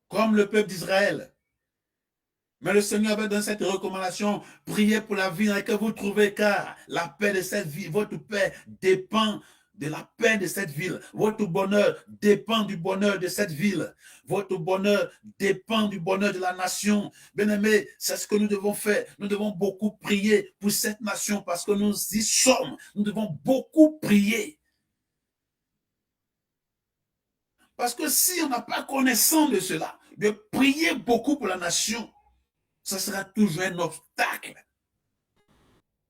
Comme le peuple d'Israël. Mais le Seigneur avait dans cette recommandation, priez pour la vie que vous trouvez, car la paix de cette vie, votre paix dépend de la paix de cette ville. Votre bonheur dépend du bonheur de cette ville. Votre bonheur dépend du bonheur de la nation. Bien-aimés, c'est ce que nous devons faire. Nous devons beaucoup prier pour cette nation parce que nous y sommes. Nous devons beaucoup prier. Parce que si on n'a pas connaissance de cela, de prier beaucoup pour la nation, ça sera toujours un obstacle,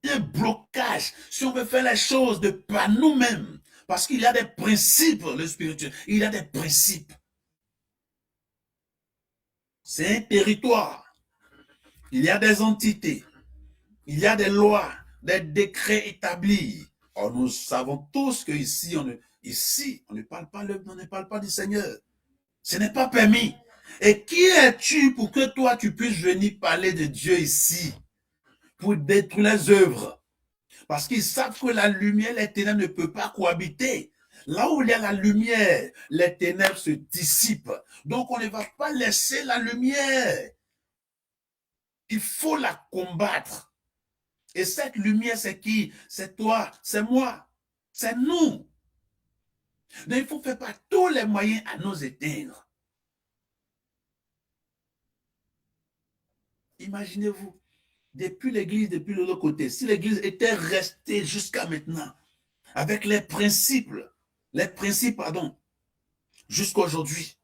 un blocage. Si on veut faire les choses de par nous-mêmes, parce qu'il y a des principes, le spirituel, il y a des principes. C'est un territoire. Il y a des entités. Il y a des lois, des décrets établis. Or, nous savons tous que ici, on ne parle pas du Seigneur. Ce n'est pas permis. Et qui es-tu pour que toi, tu puisses venir parler de Dieu ici, pour détruire les œuvres? Parce qu'ils savent que la lumière, les ténèbres ne peuvent pas cohabiter. Là où il y a la lumière, les ténèbres se dissipent. Donc, on ne va pas laisser la lumière. Il faut la combattre. Et cette lumière, c'est qui? C'est toi, c'est moi, c'est nous. Donc, il faut faire par tous les moyens à nous éteindre. Imaginez-vous, depuis l'église, depuis l'autre côté, si l'église était restée jusqu'à maintenant, avec les principes, pardon, jusqu'à aujourd'hui,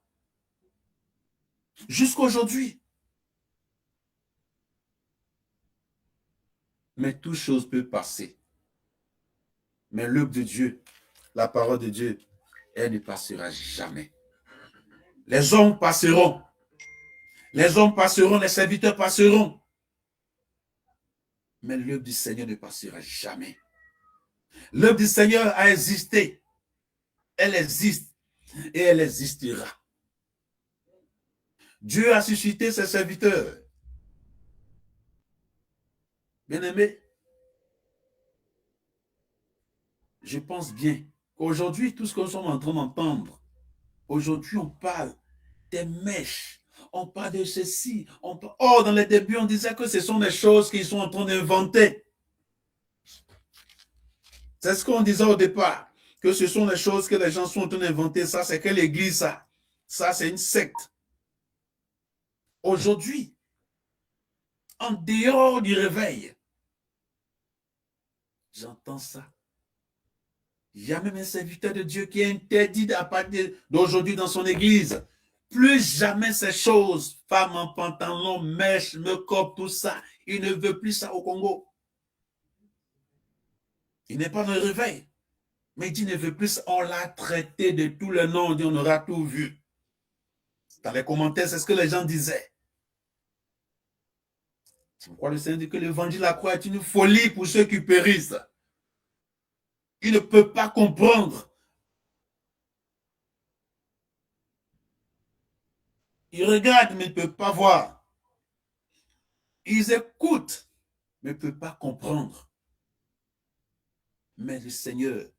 mais toute chose peut passer. Mais l'œuvre de Dieu, la parole de Dieu, elle ne passera jamais. Les hommes passeront. Les hommes passeront, les serviteurs passeront. Mais l'œuvre du Seigneur ne passera jamais. L'œuvre du Seigneur a existé. Elle existe et elle existera. Dieu a suscité ses serviteurs. Bien-aimés, je pense bien qu'aujourd'hui, tout ce que nous sommes en train d'entendre, aujourd'hui, on parle des mèches, on parle de ceci. Oh, dans les débuts, on disait que ce sont des choses qu'ils sont en train d'inventer. C'est ce qu'on disait au départ, que ce sont les choses que les gens sont en train d'inventer. Ça, c'est que l'église, ça. Ça, c'est une secte. Aujourd'hui, en dehors du réveil, j'entends ça. Il y a même un serviteur de Dieu qui est interdit à partir d'aujourd'hui dans son église. Plus jamais ces choses, femmes en pantalon, mèches, make-up, tout ça. Il ne veut plus ça au Congo. Il n'est pas dans le réveil. Mais il dit, ne veut plus, on l'a traité de tous les noms, on dit, on aura tout vu. Dans les commentaires, c'est ce que les gens disaient. C'est pourquoi le Seigneur dit que l'évangile de la croix est une folie pour ceux qui périssent. Il ne peut pas comprendre. Ils regardent, mais ils ne peuvent pas voir. Ils écoutent, mais ils ne peuvent pas comprendre. Mais le Seigneur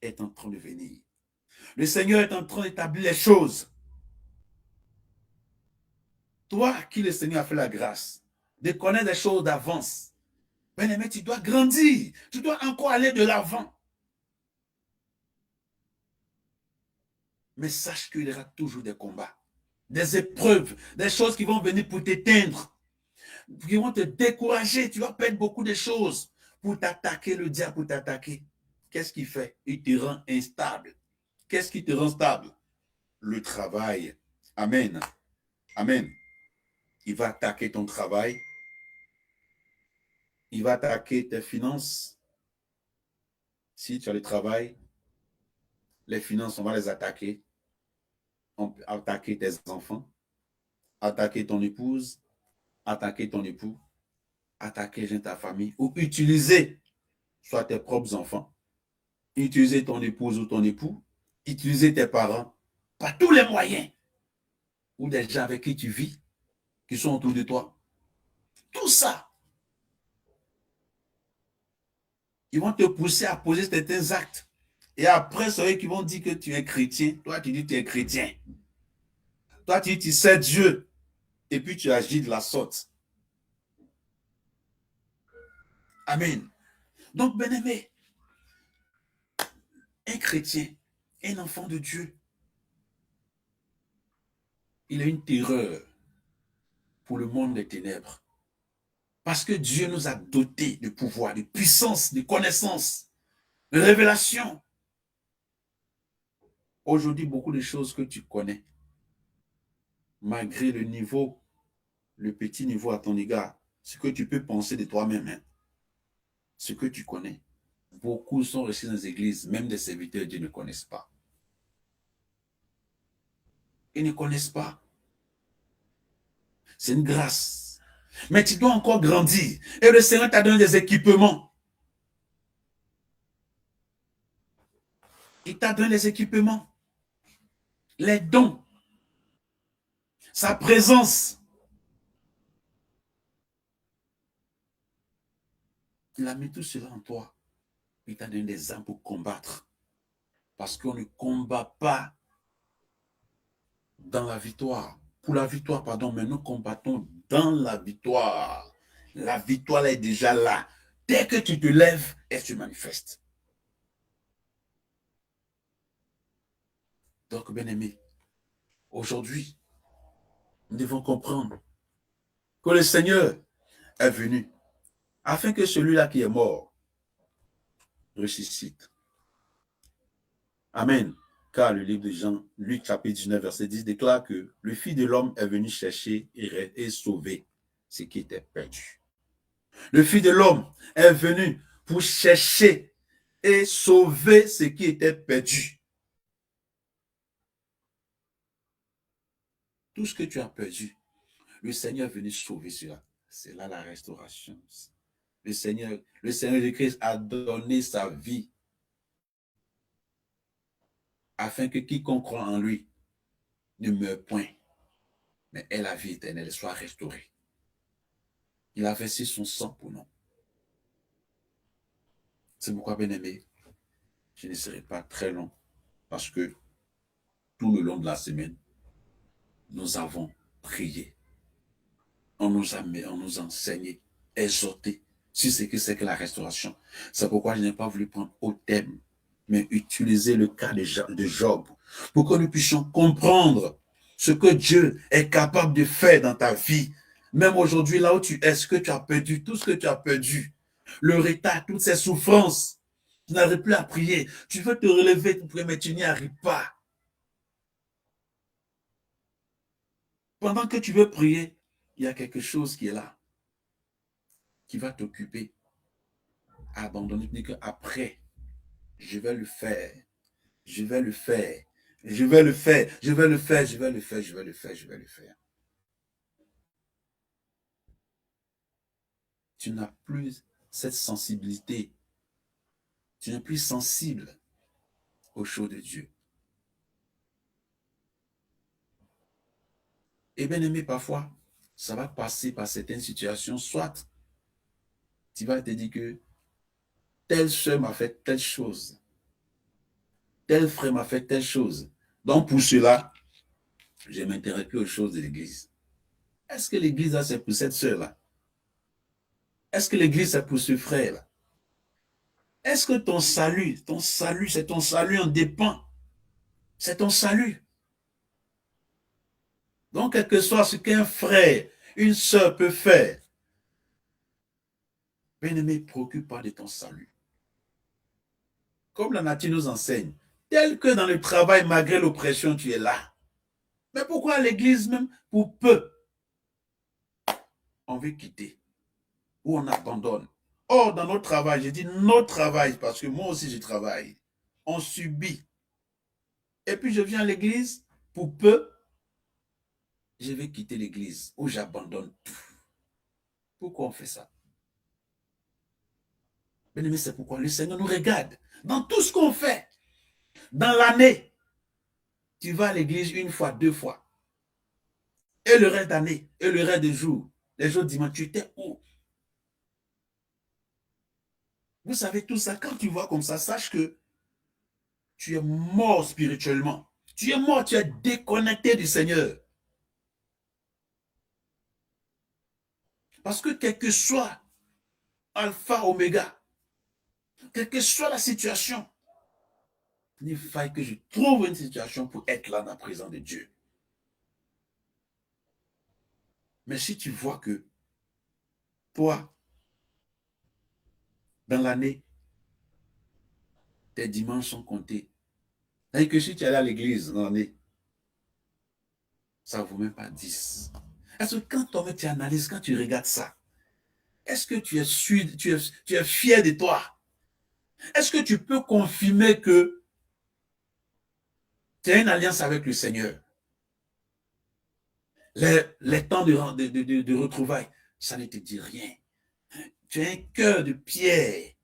est en train de venir. Le Seigneur est en train d'établir les choses. Toi, à qui le Seigneur a fait la grâce de connaître des choses d'avance, bien-aimé, tu dois grandir. Tu dois encore aller de l'avant. Mais sache qu'il y aura toujours des combats, des épreuves, des choses qui vont venir pour t'éteindre, qui vont te décourager. Tu vas perdre beaucoup de choses pour t'attaquer, le diable pour t'attaquer. Qu'est-ce qu'il fait? Il te rend instable. Qu'est-ce qui te rend stable? Le travail. Amen. Amen. Il va attaquer ton travail. Il va attaquer tes finances. Si tu as le travail, les finances, on va les attaquer. On peut attaquer tes enfants, attaquer ton épouse, attaquer ton époux, attaquer ta famille ou utiliser soit tes propres enfants, utiliser ton épouse ou ton époux, utiliser tes parents, par tous les moyens, ou des gens avec qui tu vis, qui sont autour de toi. Tout ça, ils vont te pousser à poser certains actes. Et après, c'est eux qui vont dire que tu es chrétien. Toi, tu dis que tu es chrétien. Toi, tu dis que tu sais Dieu. Et puis, tu agis de la sorte. Amen. Donc, bien-aimé, un chrétien, un enfant de Dieu, il a une terreur pour le monde des ténèbres. Parce que Dieu nous a dotés de pouvoir, de puissance, de connaissance, de révélation. Aujourd'hui, beaucoup de choses que tu connais, malgré le niveau, le petit niveau à ton égard, ce que tu peux penser de toi-même, hein, ce que tu connais, beaucoup sont restés dans les églises, même des serviteurs de Dieu ne connaissent pas. Ils ne connaissent pas. C'est une grâce. Mais tu dois encore grandir. Et le Seigneur t'a donné des équipements. Il t'a donné les équipements, les dons, sa présence. Il a mis tout cela en toi. Il t'a donné des armes pour combattre. Parce qu'on ne combat pas dans la victoire. Pour la victoire, pardon, mais nous combattons dans la victoire. La victoire est déjà là. Dès que tu te lèves, elle se manifeste. Donc, bien-aimé, aujourd'hui, nous devons comprendre que le Seigneur est venu afin que celui-là qui est mort ressuscite. Amen. Car le livre de Jean, Luc chapitre 19, verset 10, déclare que le Fils de l'homme est venu chercher et sauver ce qui était perdu. Le Fils de l'homme est venu pour chercher et sauver ce qui était perdu. Tout ce que tu as perdu, le Seigneur est venu sauver cela. C'est là la restauration. Le Seigneur de Christ a donné sa vie afin que quiconque croit en lui ne meure point, mais ait la vie éternelle, soit restaurée. Il a versé son sang pour nous. C'est pourquoi, bien-aimé, je ne serai pas très long, parce que tout le long de la semaine, nous avons prié. On nous a enseigné, exhorté sur ce que c'est que la restauration. C'est pourquoi je n'ai pas voulu prendre au thème, mais utiliser le cas de Job, pour que nous puissions comprendre ce que Dieu est capable de faire dans ta vie. Même aujourd'hui, là où tu es, ce que tu as perdu, tout ce que tu as perdu, le retard, toutes ces souffrances, tu n'arrives plus à prier. Tu veux te relever, mais tu n'y arrives pas. Pendant que tu veux prier, il y a quelque chose qui est là, qui va t'occuper, abandonner, tu dis qu'après, je vais le faire, je vais le faire, je vais le faire, je vais le faire, je vais le faire, je vais le faire, je vais le faire. Tu n'as plus cette sensibilité, tu n'es plus sensible aux choses de Dieu. Et bien aimé, parfois, ça va passer par certaines situations, soit tu vas te dire que telle soeur m'a fait telle chose, tel frère m'a fait telle chose. Donc pour cela, je m'intéresse plus aux choses de l'église. Est-ce que l'église c'est pour cette soeur-là? Est-ce que l'église c'est pour ce frère-là? Est-ce que ton salut, c'est ton salut en dépend? C'est ton salut. Donc, quel que soit ce qu'un frère, une sœur peut faire, bien-aimé, préoccupe-toi de ton salut. Comme la nature nous enseigne, tel que dans le travail, malgré l'oppression, tu es là. Mais pourquoi l'église même, pour peu, on veut quitter ou on abandonne? Or, dans notre travail, je dis notre travail, parce que moi aussi je travaille, on subit. Et puis je viens à l'église, pour peu, je vais quitter l'église où j'abandonne tout. Pourquoi on fait ça? Bien-aimé, c'est pourquoi le Seigneur nous regarde dans tout ce qu'on fait. Dans l'année, tu vas à l'église une fois, 2 fois. Et le reste d'année, et le reste des jours, les jours dimanche, tu étais où? Vous savez tout ça, quand tu vois comme ça, sache que tu es mort spirituellement. Tu es mort, tu es déconnecté du Seigneur. Parce que quel que soit Alpha, Oméga, quelle que soit la situation, il faille que je trouve une situation pour être là dans la présence de Dieu. Mais si tu vois que toi, dans l'année, tes dimanches sont comptés, c'est-à-dire que si tu es allé à l'église dans l'année, ça ne vaut même pas 10. Est-ce que quand toi, tu analyses, quand tu regardes ça, est-ce que tu es fier de toi? Est-ce que tu peux confirmer que tu as une alliance avec le Seigneur? Les temps de retrouvailles, ça ne te dit rien. Tu as un cœur de pierre.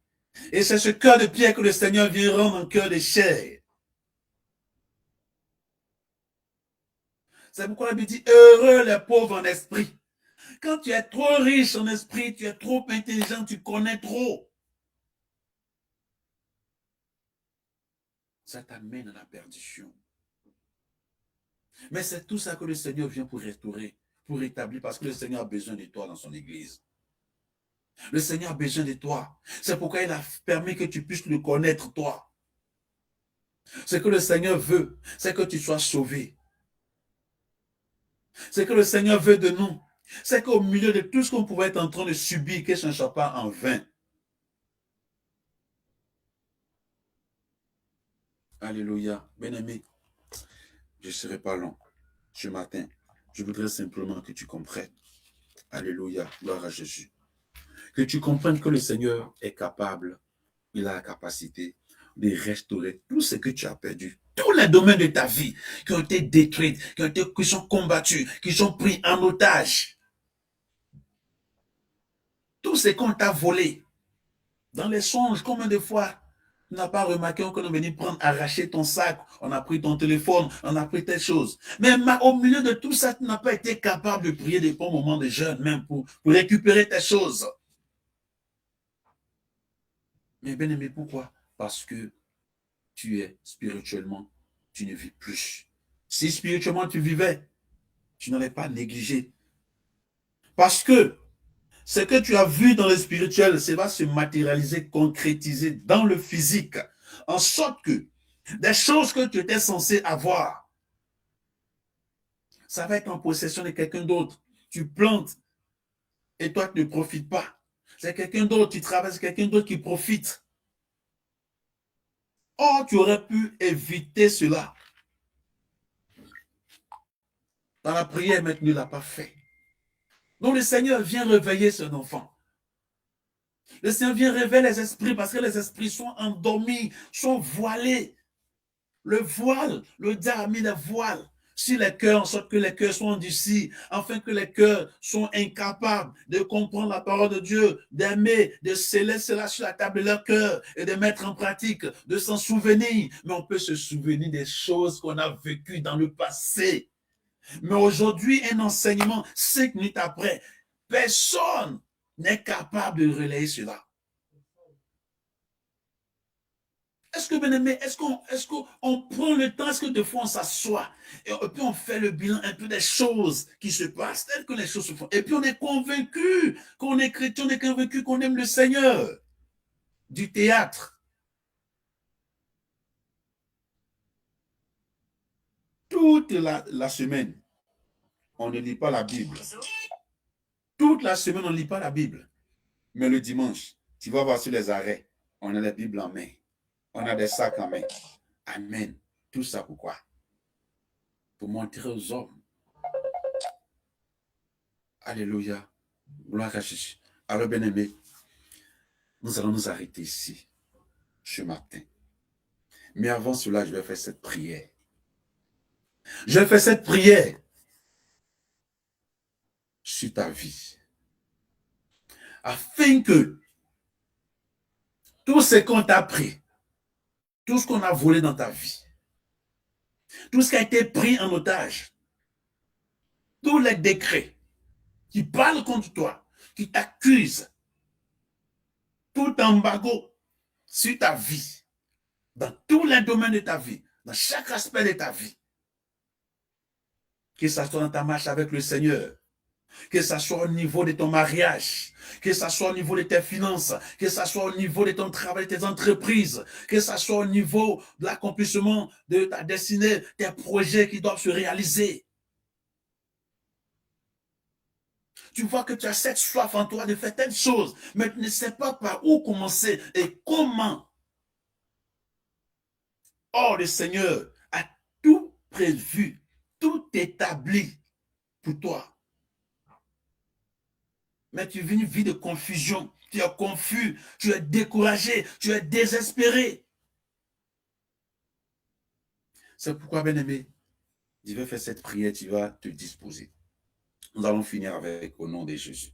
Et c'est ce cœur de pierre que le Seigneur vient rendre un cœur de chair. C'est pourquoi la Bible dit, heureux les pauvres en esprit. Quand tu es trop riche en esprit, tu es trop intelligent, tu connais trop. Ça t'amène à la perdition. Mais c'est tout ça que le Seigneur vient pour restaurer, pour rétablir, parce que le Seigneur a besoin de toi dans son église. Le Seigneur a besoin de toi. C'est pourquoi il a permis que tu puisses le connaître, toi. Ce que le Seigneur veut, c'est que tu sois sauvé. Ce que le Seigneur veut de nous, C'est qu'au milieu de tout ce qu'on pouvait être en train de subir, que ce ne soit pas en vain. Alléluia. Bien-aimé, je ne serai pas long ce matin. Je voudrais simplement que tu comprennes. Alléluia. Gloire à Jésus. Que tu comprennes que le Seigneur est capable, il a la capacité de restaurer tout ce que tu as perdu. Tous les domaines de ta vie qui ont été détruits, qui sont combattus, qui sont pris en otage. Tout ce qu'on t'a volé. Dans les songes, combien de fois tu n'as pas remarqué qu'on est venu prendre, arracher ton sac, on a pris ton téléphone, on a pris telle chose. Mais au milieu de tout ça, tu n'as pas été capable de prier des bons moments de jeûne, même pour récupérer tes choses. Mais bien aimé, pourquoi? Parce que tu es spirituellement, tu ne vis plus. Si spirituellement tu vivais, tu n'allais pas négliger. Parce que ce que tu as vu dans le spirituel, ça va se matérialiser, concrétiser dans le physique. En sorte que des choses que tu étais censé avoir, ça va être en possession de quelqu'un d'autre. Tu plantes et toi, tu ne profites pas. C'est quelqu'un d'autre, tu travailles, c'est quelqu'un d'autre qui profite. Or, tu aurais pu éviter cela. Dans la prière, mais tu ne l'as pas fait. Donc, le Seigneur vient réveiller son enfant. Le Seigneur vient réveiller les esprits parce que les esprits sont endormis, sont voilés. Le voile, le diable a mis le voile sur les cœurs, en sorte que les cœurs soient endurcis, afin que les cœurs soient incapables de comprendre la parole de Dieu, d'aimer, de sceller cela sur la table de leur cœur et de mettre en pratique, de s'en souvenir. Mais on peut se souvenir des choses qu'on a vécues dans le passé. Mais aujourd'hui, un enseignement, 5 minutes après, personne n'est capable de relayer cela. Est-ce que, bien aimé, est-ce qu'on prend le temps, est-ce que des fois on s'assoit et puis on fait le bilan un peu des choses qui se passent, telles que les choses se font. Et puis on est convaincu qu'on est chrétien, on est convaincu qu'on aime le Seigneur. Du théâtre. Toute la semaine, on ne lit pas la Bible. Toute la semaine, on ne lit pas la Bible. Mais le dimanche, tu vas voir sur les arrêts, on a la Bible en main. On a des sacs en main. Amen. Tout ça pourquoi? Pour montrer aux hommes. Alléluia. Gloire à Jésus. Alors, bien-aimés, nous allons nous arrêter ici, ce matin. Mais avant cela, je vais faire cette prière. Je vais faire cette prière sur ta vie. Afin que tout ce qu'on t'a pris, tout ce qu'on a volé dans ta vie, tout ce qui a été pris en otage, tous les décrets qui parlent contre toi, qui t'accusent, tout embargo sur ta vie, dans tous les domaines de ta vie, dans chaque aspect de ta vie, que ce soit dans ta marche avec le Seigneur, que ce soit au niveau de ton mariage, que ce soit au niveau de tes finances, que ce soit au niveau de ton travail, de tes entreprises, que ce soit au niveau de l'accomplissement de ta destinée, tes projets qui doivent se réaliser. Tu vois que tu as cette soif en toi de faire telle chose, mais tu ne sais pas par où commencer et comment. Or, le Seigneur a tout prévu, tout établi pour toi. Mais tu vis une vie de confusion, tu es confus, tu es découragé, tu es désespéré. C'est pourquoi, bien-aimé, je vais faire cette prière, tu vas te disposer. Nous allons finir avec au nom de Jésus.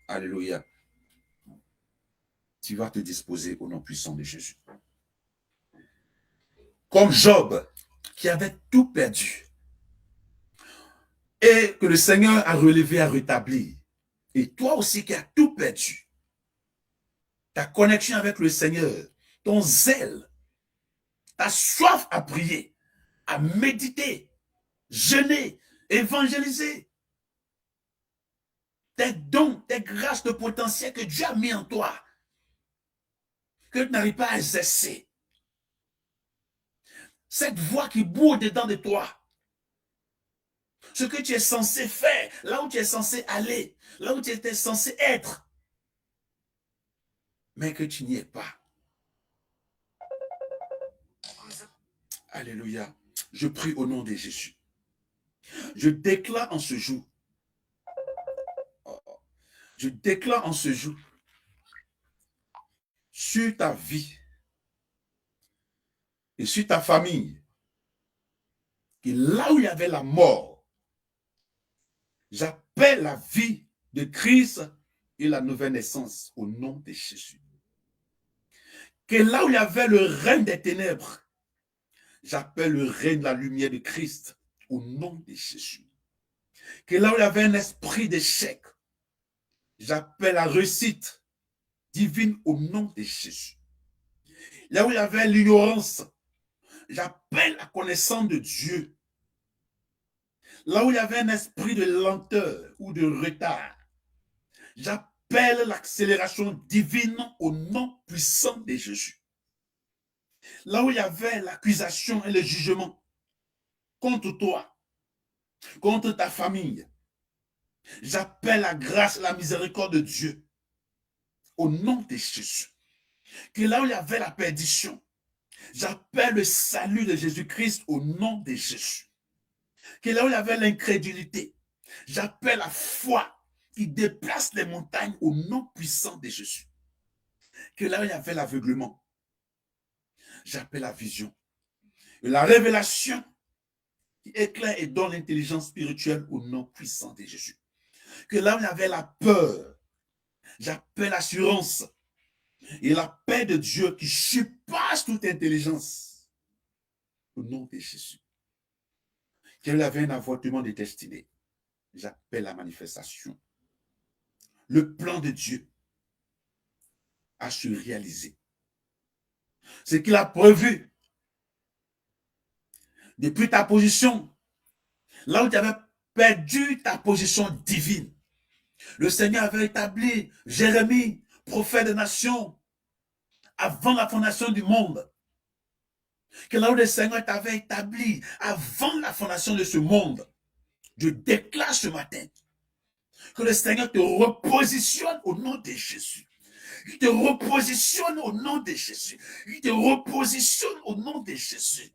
Alléluia. Tu vas te disposer au nom puissant de Jésus. Comme Job, qui avait tout perdu, et que le Seigneur a relevé, a rétabli. Et toi aussi qui as tout perdu, ta connexion avec le Seigneur, ton zèle, ta soif à prier, à méditer, jeûner, évangéliser, tes dons, tes grâces de potentiel que Dieu a mis en toi, que tu n'arrives pas à exercer. Cette voix qui bourre dedans de toi, ce que tu es censé faire, là où tu es censé aller, là où tu étais censé être, mais que tu n'y es pas. Alléluia. Je prie au nom de Jésus. Je déclare en ce jour, je déclare en ce jour, sur ta vie et sur ta famille, que là où il y avait la mort, j'appelle la vie de Christ et la nouvelle naissance au nom de Jésus. Que là où il y avait le règne des ténèbres, j'appelle le règne de la lumière de Christ au nom de Jésus. Que là où il y avait un esprit d'échec, j'appelle la réussite divine au nom de Jésus. Là où il y avait l'ignorance, j'appelle la connaissance de Dieu. Là où il y avait un esprit de lenteur ou de retard, j'appelle l'accélération divine au nom puissant de Jésus. Là où il y avait l'accusation et le jugement contre toi, contre ta famille, j'appelle la grâce et la miséricorde de Dieu au nom de Jésus. Que là où il y avait la perdition, j'appelle le salut de Jésus-Christ au nom de Jésus. Que là où il y avait l'incrédulité, j'appelle la foi qui déplace les montagnes au nom puissant de Jésus. Que là où il y avait l'aveuglement, j'appelle la vision. Et la révélation qui éclaire et donne l'intelligence spirituelle au nom puissant de Jésus. Que là où il y avait la peur, j'appelle l'assurance et la paix de Dieu qui surpasse toute intelligence au nom de Jésus. Qu'il y avait un avortement de destinée, j'appelle la manifestation. Le plan de Dieu a se réaliser. Ce qu'il a prévu depuis ta position, là où tu avais perdu ta position divine, le Seigneur avait établi Jérémie, prophète des nations, avant la fondation du monde. Que là où le Seigneur t'avait établi avant la fondation de ce monde, je déclare ce matin que le Seigneur te repositionne au nom de Jésus. Il te repositionne au nom de Jésus. Il te repositionne au nom de Jésus.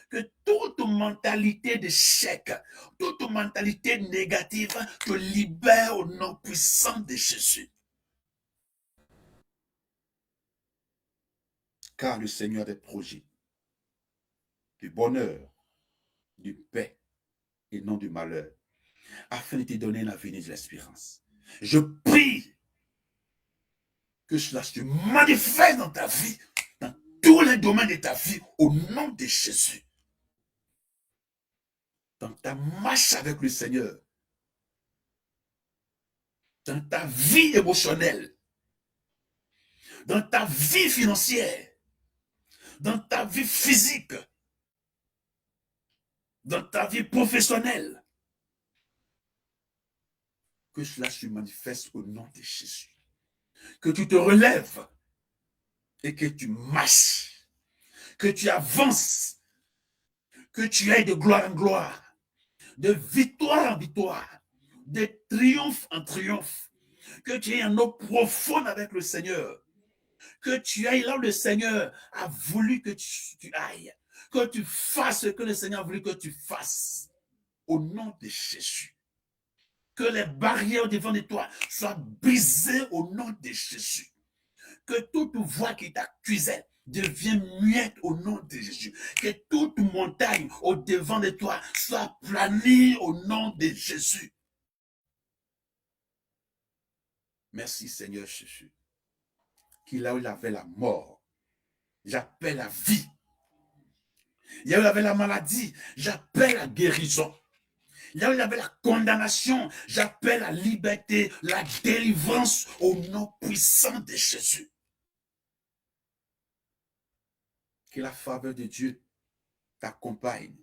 Que toute mentalité d'échec, toute mentalité négative te libère au nom puissant de Jésus. Car le Seigneur a des projets du bonheur, du paix et non du malheur, afin de te donner l'avenir de l'espérance. Je prie que cela se manifeste dans ta vie, dans tous les domaines de ta vie, au nom de Jésus. Dans ta marche avec le Seigneur, dans ta vie émotionnelle, dans ta vie financière, dans ta vie physique, dans ta vie professionnelle, que cela se manifeste au nom de Jésus. Que tu te relèves et que tu marches, que tu avances, que tu ailles de gloire en gloire, de victoire en victoire, de triomphe en triomphe, que tu aies un eau profonde avec le Seigneur, que tu ailles là où le Seigneur a voulu que tu ailles, que tu fasses ce que le Seigneur a voulu que tu fasses, au nom de Jésus. Que les barrières devant de toi soient brisées au nom de Jésus. Que toute voix qui t'accusait devienne muette au nom de Jésus. Que toute montagne au devant de toi soit planie au nom de Jésus. Merci Seigneur Jésus. Qu'il là où il avait la mort, j'appelle la vie. Là où il avait la maladie, j'appelle la guérison. Là où il y avait la condamnation, j'appelle la liberté, la délivrance au nom puissant de Jésus. Que la faveur de Dieu t'accompagne.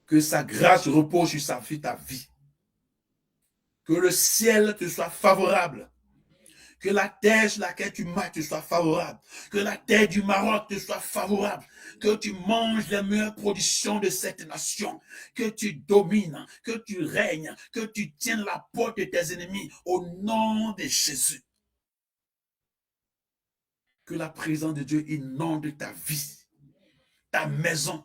Que sa grâce repose sur ta vie. Que le ciel te soit favorable. Que la terre sur laquelle tu marches te soit favorable. Que la terre du Maroc te soit favorable. Que tu manges les meilleures productions de cette nation. Que tu domines, que tu règnes, que tu tiennes la porte de tes ennemis au nom de Jésus. Que la présence de Dieu inonde ta vie, ta maison,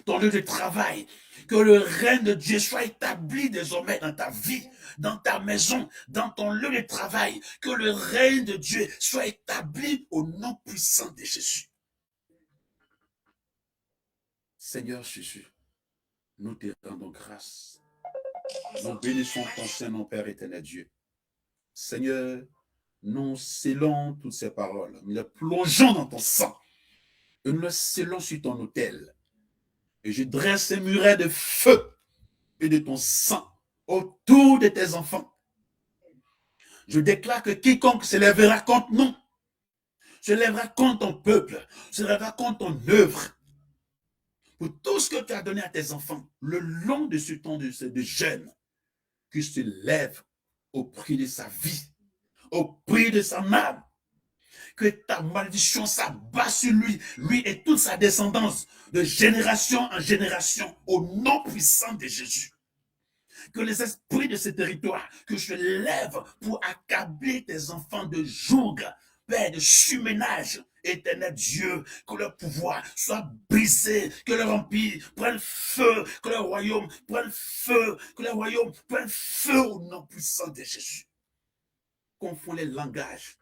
ton lieu de travail. Que le règne de Dieu soit établi désormais dans ta vie, dans ta maison, dans ton lieu de travail. Que le règne de Dieu soit établi au nom puissant de Jésus. Seigneur Jésus, nous te rendons grâce. Nous bénissons ton Saint-Nom, Père éternel Dieu. Seigneur, nous scellons toutes ces paroles. Nous les plongeons dans ton sang. Et nous les scellons sur ton autel. Et je dresse un muret de feu et de ton sang autour de tes enfants. Je déclare que quiconque se lèvera contre nous, se lèvera contre ton peuple, se lèvera contre ton œuvre, pour tout ce que tu as donné à tes enfants, le long de ce temps de jeûne, qui se lève au prix de sa vie, au prix de sa âme, que ta malédiction s'abat sur lui, lui et toute sa descendance, de génération en génération, au nom puissant de Jésus. Que les esprits de ce territoire, que je lève pour accabler tes enfants de joug, Père, de surménage, éternel Dieu, que leur pouvoir soit brisé, que leur empire prenne feu, que leur royaume prenne feu, que leur royaume prenne feu au nom puissant de Jésus. Confond les langages,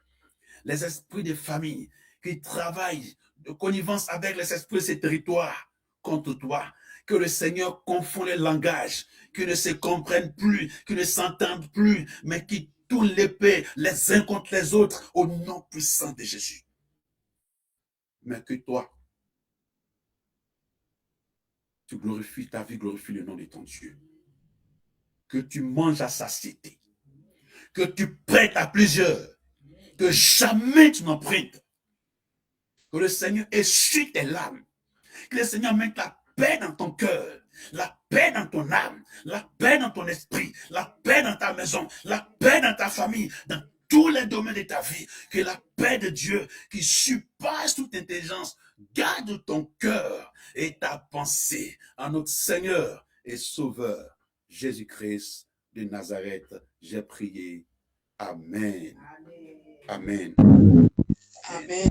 les esprits de famille qui travaillent de connivence avec les esprits de ces territoires contre toi. Que le Seigneur confond les langages, qui ne se comprennent plus, qui ne s'entendent plus, mais qui tournent l'épée les uns contre les autres au nom puissant de Jésus. Mais que toi, tu glorifies ta vie, glorifie le nom de ton Dieu. Que tu manges à satiété, que tu prêtes à plusieurs, que jamais tu n'empruntes. Que le Seigneur essuie tes larmes, que le Seigneur mette la paix dans ton cœur, la paix dans ton âme, la paix dans ton esprit, la paix dans ta maison, la paix dans ta famille, dans tous les domaines de ta vie. Que la paix de Dieu qui surpasse toute intelligence garde ton cœur et ta pensée en notre Seigneur et Sauveur Jésus-Christ de Nazareth. J'ai prié. Amen. Amen. Amen. Amen.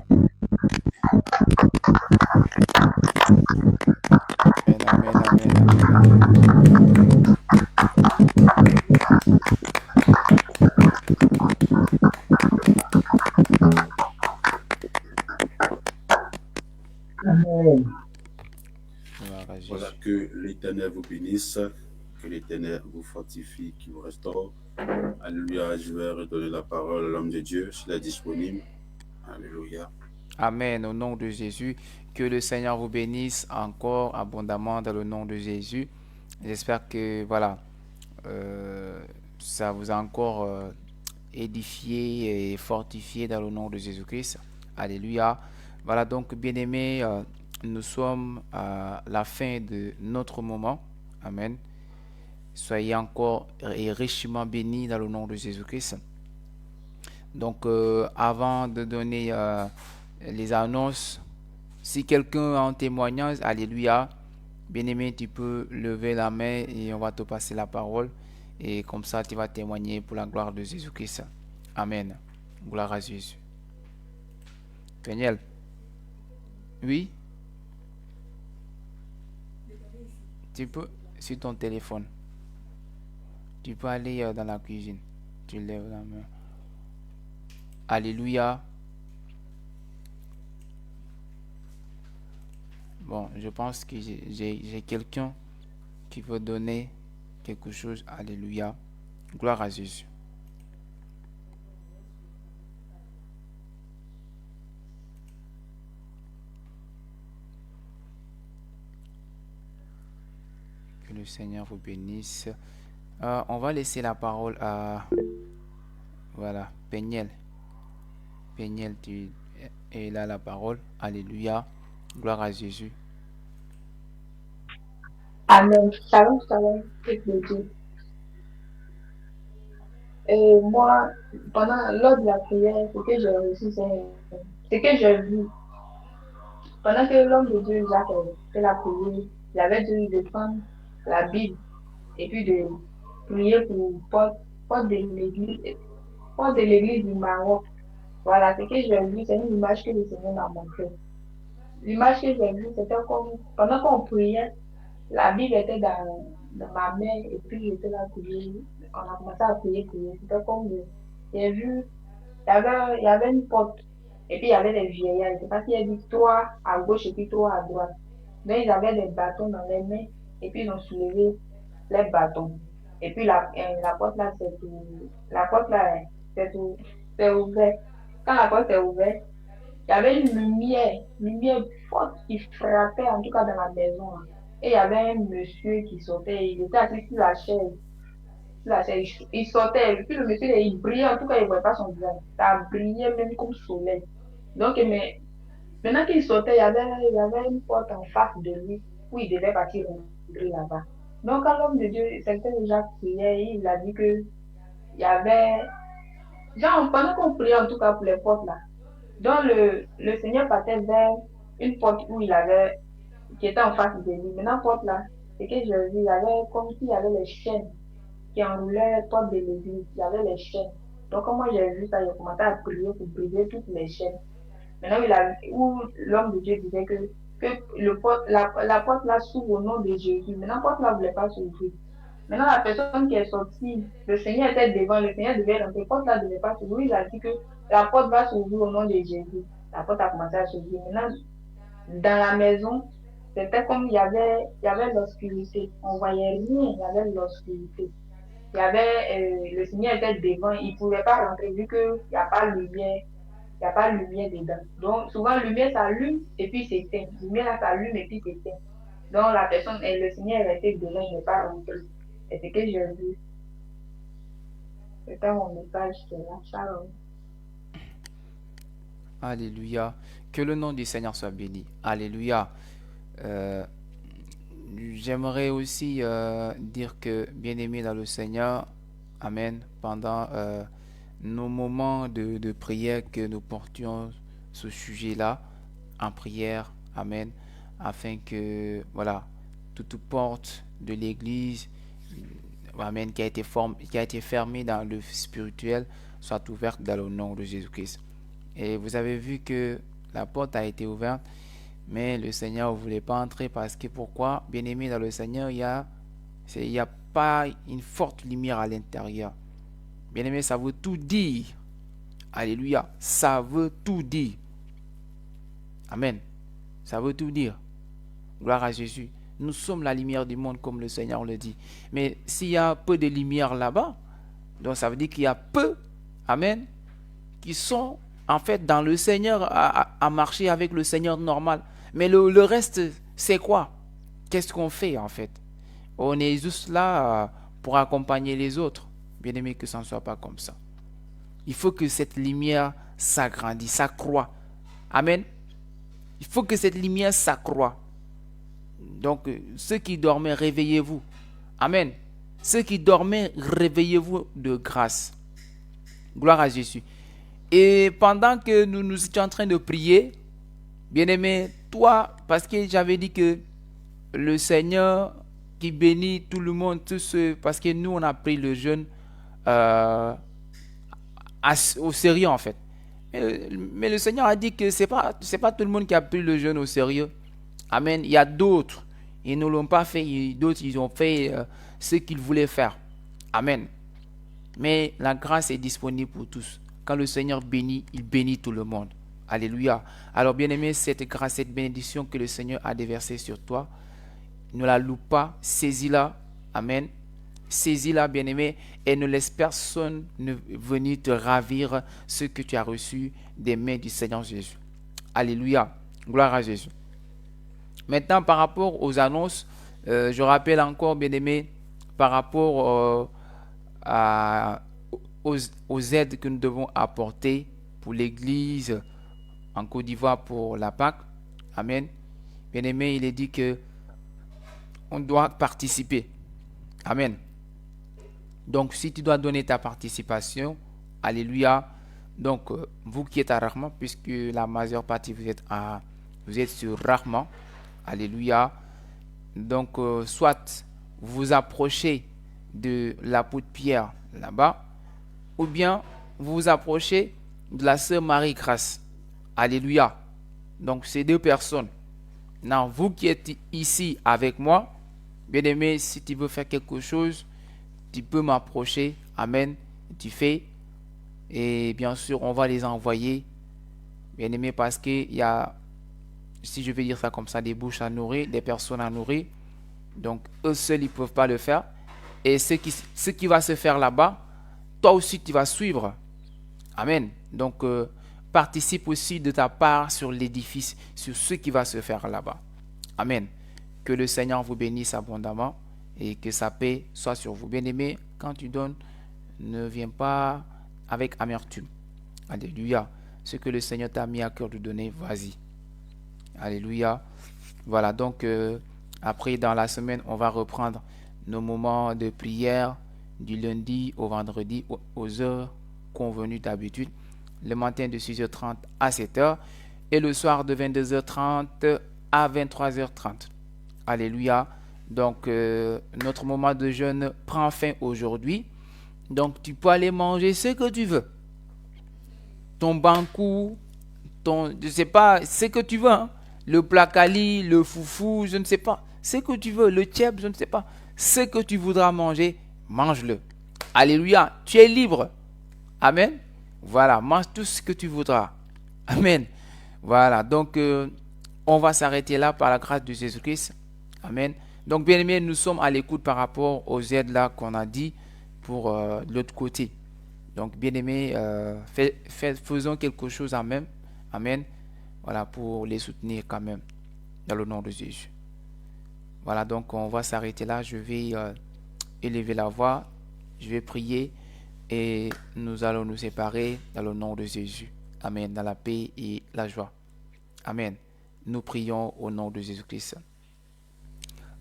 Voilà, que l'Éternel vous bénisse, que l'Éternel vous fortifie, qui vous restaure. Alléluia, je vais redonner la parole à l'homme de Dieu, s'il est disponible. Alléluia. Amen, au nom de Jésus. Que le Seigneur vous bénisse encore abondamment dans le nom de Jésus. J'espère que voilà, ça vous a encore édifié et fortifié dans le nom de Jésus-Christ. Alléluia. Voilà donc, bien-aimés, nous sommes à la fin de notre moment. Amen. Soyez encore et richement bénis dans le nom de Jésus-Christ. Donc, avant de donner les annonces, si quelqu'un a un témoignage, alléluia, bien-aimé, tu peux lever la main et on va te passer la parole. Et comme ça, tu vas témoigner pour la gloire de Jésus-Christ. Amen. Gloire à Jésus. Daniel. Oui? Tu peux, sur ton téléphone, tu peux aller dans la cuisine. Tu lèves la main. Alléluia. Bon, je pense que j'ai quelqu'un qui veut donner quelque chose. Alléluia. Gloire à Jésus. Que le Seigneur vous bénisse. On va laisser la parole à... Voilà, Peniel. Peniel, tu es là la parole. Alléluia. Gloire à Jésus. Amen. Shalom, shalom. Praise the Lord. Et moi, lors de la prière, ce que j'ai reçu, ce que j'ai vu. Pendant que l'homme de Dieu, Jacques, fait la prière, il avait dû de prendre la Bible et puis de prier pour porte de l'église, porte de l'église du Maroc. Voilà, ce que j'ai vu, c'est une image que le Seigneur m'a montrée. L'image que j'ai vue, c'était comme, pendant qu'on priait, la Bible était dans ma main et puis j'étais là à prier. On a commencé à prier. C'était comme, j'ai vu, il y avait une porte et puis il y avait des vieillards. Je ne sais pas s'il y a dit trois à gauche et puis trois à droite. Donc ils avaient des bâtons dans les mains et puis ils ont soulevé les bâtons. Et puis la porte là, la porte là, c'est ouvert. Quand la porte est ouverte, il y avait une lumière forte qui frappait, en tout cas dans la maison, hein. Et il y avait un monsieur qui sortait, il était assis sur la chaise, il sortait, et puis le monsieur, il brillait, en tout cas, il ne voyait pas son visage. Ça brillait même comme soleil. Donc, mais maintenant qu'il sortait, il y avait une porte en face de lui où il devait partir rentrer là-bas. Donc, quand l'homme de Dieu, certains déjà priait, il a dit que il y avait, genre, pendant qu'on priait, en tout cas pour les portes là, donc le Seigneur partait vers une porte où qui était en face de lui. Maintenant, porte là, c'est que je vis, il y avait comme s'il y avait les chaînes qui enroulaient la porte de l'église. Il y avait les chaînes. Donc, quand moi j'ai vu ça, j'ai commencé à prier pour briser toutes les chaînes. Maintenant, où l'homme de Dieu disait que la porte là s'ouvre au nom de Jésus. Maintenant, la porte là ne voulait pas s'ouvrir. Maintenant, la personne qui est sortie, le Seigneur était devant, le Seigneur devait rentrer. La porte là ne devait pas s'ouvrir. Il a dit que la porte va s'ouvrir au nom de Jésus. La porte a commencé à s'ouvrir. Maintenant, dans la maison, c'était comme il y avait l'obscurité. On voyait rien, il y avait l'obscurité. Le Seigneur était devant, il ne pouvait pas rentrer vu qu'il n'y a pas de lumière. Il n'y a pas de lumière dedans. Donc, souvent, la lumière s'allume et puis s'éteint. La lumière là s'allume et puis s'éteint. Donc, la personne, et le Seigneur est resté devant, il n'est pas rentré. Et ce que j'ai vu, c'était mon message, c'est là, Shalom. Alléluia. Que le nom du Seigneur soit béni. Alléluia. Euh, J'aimerais aussi dire que, bien-aimé dans le Seigneur, Amen, pendant nos moments de prière, que nous portions ce sujet-là en prière, Amen, afin que, voilà, toute porte de l'Église, Amen, qui a été fermée dans le spirituel, soit ouverte dans le nom de Jésus-Christ. Et vous avez vu que la porte a été ouverte, mais le Seigneur ne voulait pas entrer parce que pourquoi? Bien-aimé dans le Seigneur, il y a pas une forte lumière à l'intérieur. Bien-aimé, ça veut tout dire. Alléluia. Ça veut tout dire. Amen. Ça veut tout dire. Gloire à Jésus. Nous sommes la lumière du monde comme le Seigneur le dit. Mais s'il y a peu de lumière là-bas, donc ça veut dire qu'il y a peu, Amen, qui sont en fait dans le Seigneur à marcher avec le Seigneur normal. Mais le reste, c'est quoi? Qu'est-ce qu'on fait en fait? On est juste là pour accompagner les autres. Bien aimé, que ça ne soit pas comme ça. Il faut que cette lumière s'agrandisse, s'accroît. Amen. Il faut que cette lumière s'accroît. Donc, ceux qui dormaient, réveillez-vous. Amen. Ceux qui dormaient, réveillez-vous de grâce. Gloire à Jésus. Et pendant que nous étions en train de prier, bien-aimé, toi, parce que j'avais dit que le Seigneur qui bénit tout le monde, tous ceux, parce que nous, on a pris le jeûne au sérieux, en fait. Mais le Seigneur a dit que c'est pas tout le monde qui a pris le jeûne au sérieux. Amen. Il y a d'autres, ils ne l'ont pas fait. D'autres, ils ont fait ce qu'ils voulaient faire. Amen. Mais la grâce est disponible pour tous. Quand le Seigneur bénit, il bénit tout le monde. Alléluia. Alors, bien-aimé, cette grâce, cette bénédiction que le Seigneur a déversée sur toi, ne la loue pas, saisis-la. Amen. Saisis-la, bien-aimé, et ne laisse personne venir te ravir ce que tu as reçu des mains du Seigneur Jésus. Alléluia. Gloire à Jésus. Maintenant, par rapport aux annonces, je rappelle encore, bien-aimé, par rapport aux aides que nous devons apporter pour l'Église en Côte d'Ivoire pour la Pâque. Amen. Bien-aimé, il est dit que on doit participer. Amen. Donc, si tu dois donner ta participation, alléluia. Donc, vous qui êtes à Rahman, puisque la majeure partie vous êtes sur Rahman, alléluia. Donc, soit vous vous approchez de l'apôtre Pierre là-bas, ou bien vous vous approchez de la sœur Marie-Grâce, alléluia. Donc, ces deux personnes. Maintenant, vous qui êtes ici avec moi, bien aimé, si tu veux faire quelque chose, tu peux m'approcher, amen, tu fais, et bien sûr, on va les envoyer, bien aimé, parce qu'il y a, si je vais dire ça comme ça, des bouches à nourrir, des personnes à nourrir, donc eux seuls, ils ne peuvent pas le faire, et ce qui va se faire là-bas, toi aussi, tu vas suivre, amen, donc participe aussi de ta part sur l'édifice, sur ce qui va se faire là-bas, amen. Que le Seigneur vous bénisse abondamment et que sa paix soit sur vous. Bien-aimés, quand tu donnes, ne viens pas avec amertume. Alléluia. Ce que le Seigneur t'a mis à cœur de donner, vas-y. Alléluia. Voilà, donc après, dans la semaine, on va reprendre nos moments de prière du lundi au vendredi aux heures convenues d'habitude. Le matin de 6h30 à 7h et le soir de 22h30 à 23h30. Alléluia. Donc, notre moment de jeûne prend fin aujourd'hui. Donc, tu peux aller manger ce que tu veux. Ton bankou, je ne sais pas, ce que tu veux. Hein? Le placali, le foufou, je ne sais pas. Ce que tu veux, le tchèp, je ne sais pas. Ce que tu voudras manger, mange-le. Alléluia. Tu es libre. Amen. Voilà, mange tout ce que tu voudras. Amen. Voilà, donc, on va s'arrêter là par la grâce de Jésus-Christ. Amen. Donc, bien aimé, nous sommes à l'écoute par rapport aux aides là qu'on a dit pour l'autre côté. Donc, bien aimé, faisons quelque chose en même. Amen. Voilà, pour les soutenir quand même, dans le nom de Jésus. Voilà, donc on va s'arrêter là. Je vais élever la voix. Je vais prier et nous allons nous séparer dans le nom de Jésus. Amen. Dans la paix et la joie. Amen. Nous prions au nom de Jésus-Christ.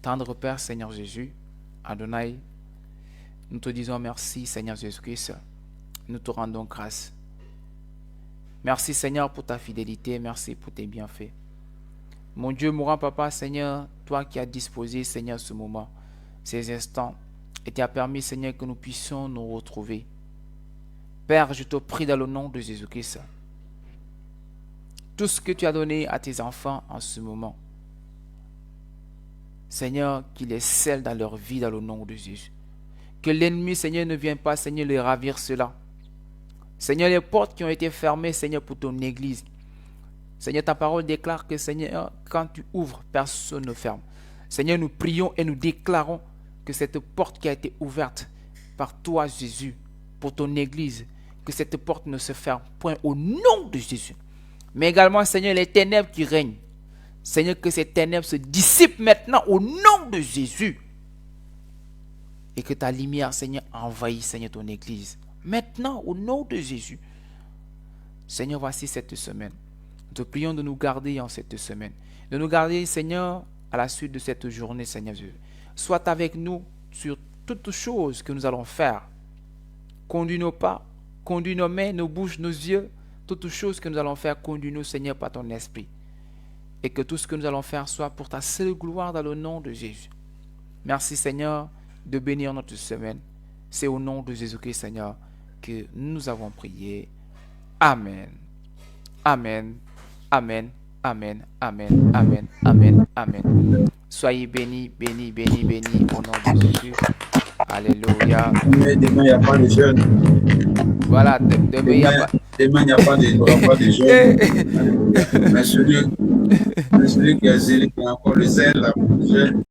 Tendre Père, Seigneur Jésus, Adonai, nous te disons merci, Seigneur Jésus-Christ. Nous te rendons grâce. Merci, Seigneur, pour ta fidélité. Merci pour tes bienfaits. Mon Dieu, mon grand Papa, Seigneur, toi qui as disposé, Seigneur, ce moment, ces instants, et tu as permis, Seigneur, que nous puissions nous retrouver. Père, je te prie dans le nom de Jésus-Christ. Tout ce que tu as donné à tes enfants en ce moment, Seigneur, qu'il les scelle dans leur vie dans le nom de Jésus. Que l'ennemi, Seigneur, ne vienne pas, Seigneur, les ravir cela. Seigneur, les portes qui ont été fermées, Seigneur, pour ton église. Seigneur, ta parole déclare que, Seigneur, quand tu ouvres, personne ne ferme. Seigneur, nous prions et nous déclarons que cette porte qui a été ouverte par toi, Jésus, pour ton église, que cette porte ne se ferme point au nom de Jésus. Mais également, Seigneur, les ténèbres qui règnent. Seigneur, que ces ténèbres se dissipent maintenant au nom de Jésus. Et que ta lumière, Seigneur, envahisse, Seigneur, ton église. Maintenant, au nom de Jésus. Seigneur, voici cette semaine. Nous te prions de nous garder en cette semaine. De nous garder, Seigneur, à la suite de cette journée, Seigneur Jésus. Sois avec nous sur toutes choses que nous allons faire. Conduis nos pas, conduis nos mains, nos bouches, nos yeux. Toutes choses que nous allons faire, conduis-nous, Seigneur, par ton esprit. Et que tout ce que nous allons faire soit pour ta seule gloire dans le nom de Jésus. Merci, Seigneur, de bénir notre semaine. C'est au nom de Jésus-Christ, Seigneur, que nous avons prié. Amen. Amen. Amen. Amen. Amen. Amen. Amen. Amen. Soyez bénis, bénis, bénis, bénis au nom de Jésus. Alléluia. Demain, il n'y a pas de jeûne. Voilà, demain, il n'y a pas. Demain, il n'y a pas de jeûne. Mais celui qui a zélé, qui a encore le zèle, là, pour le jeûne,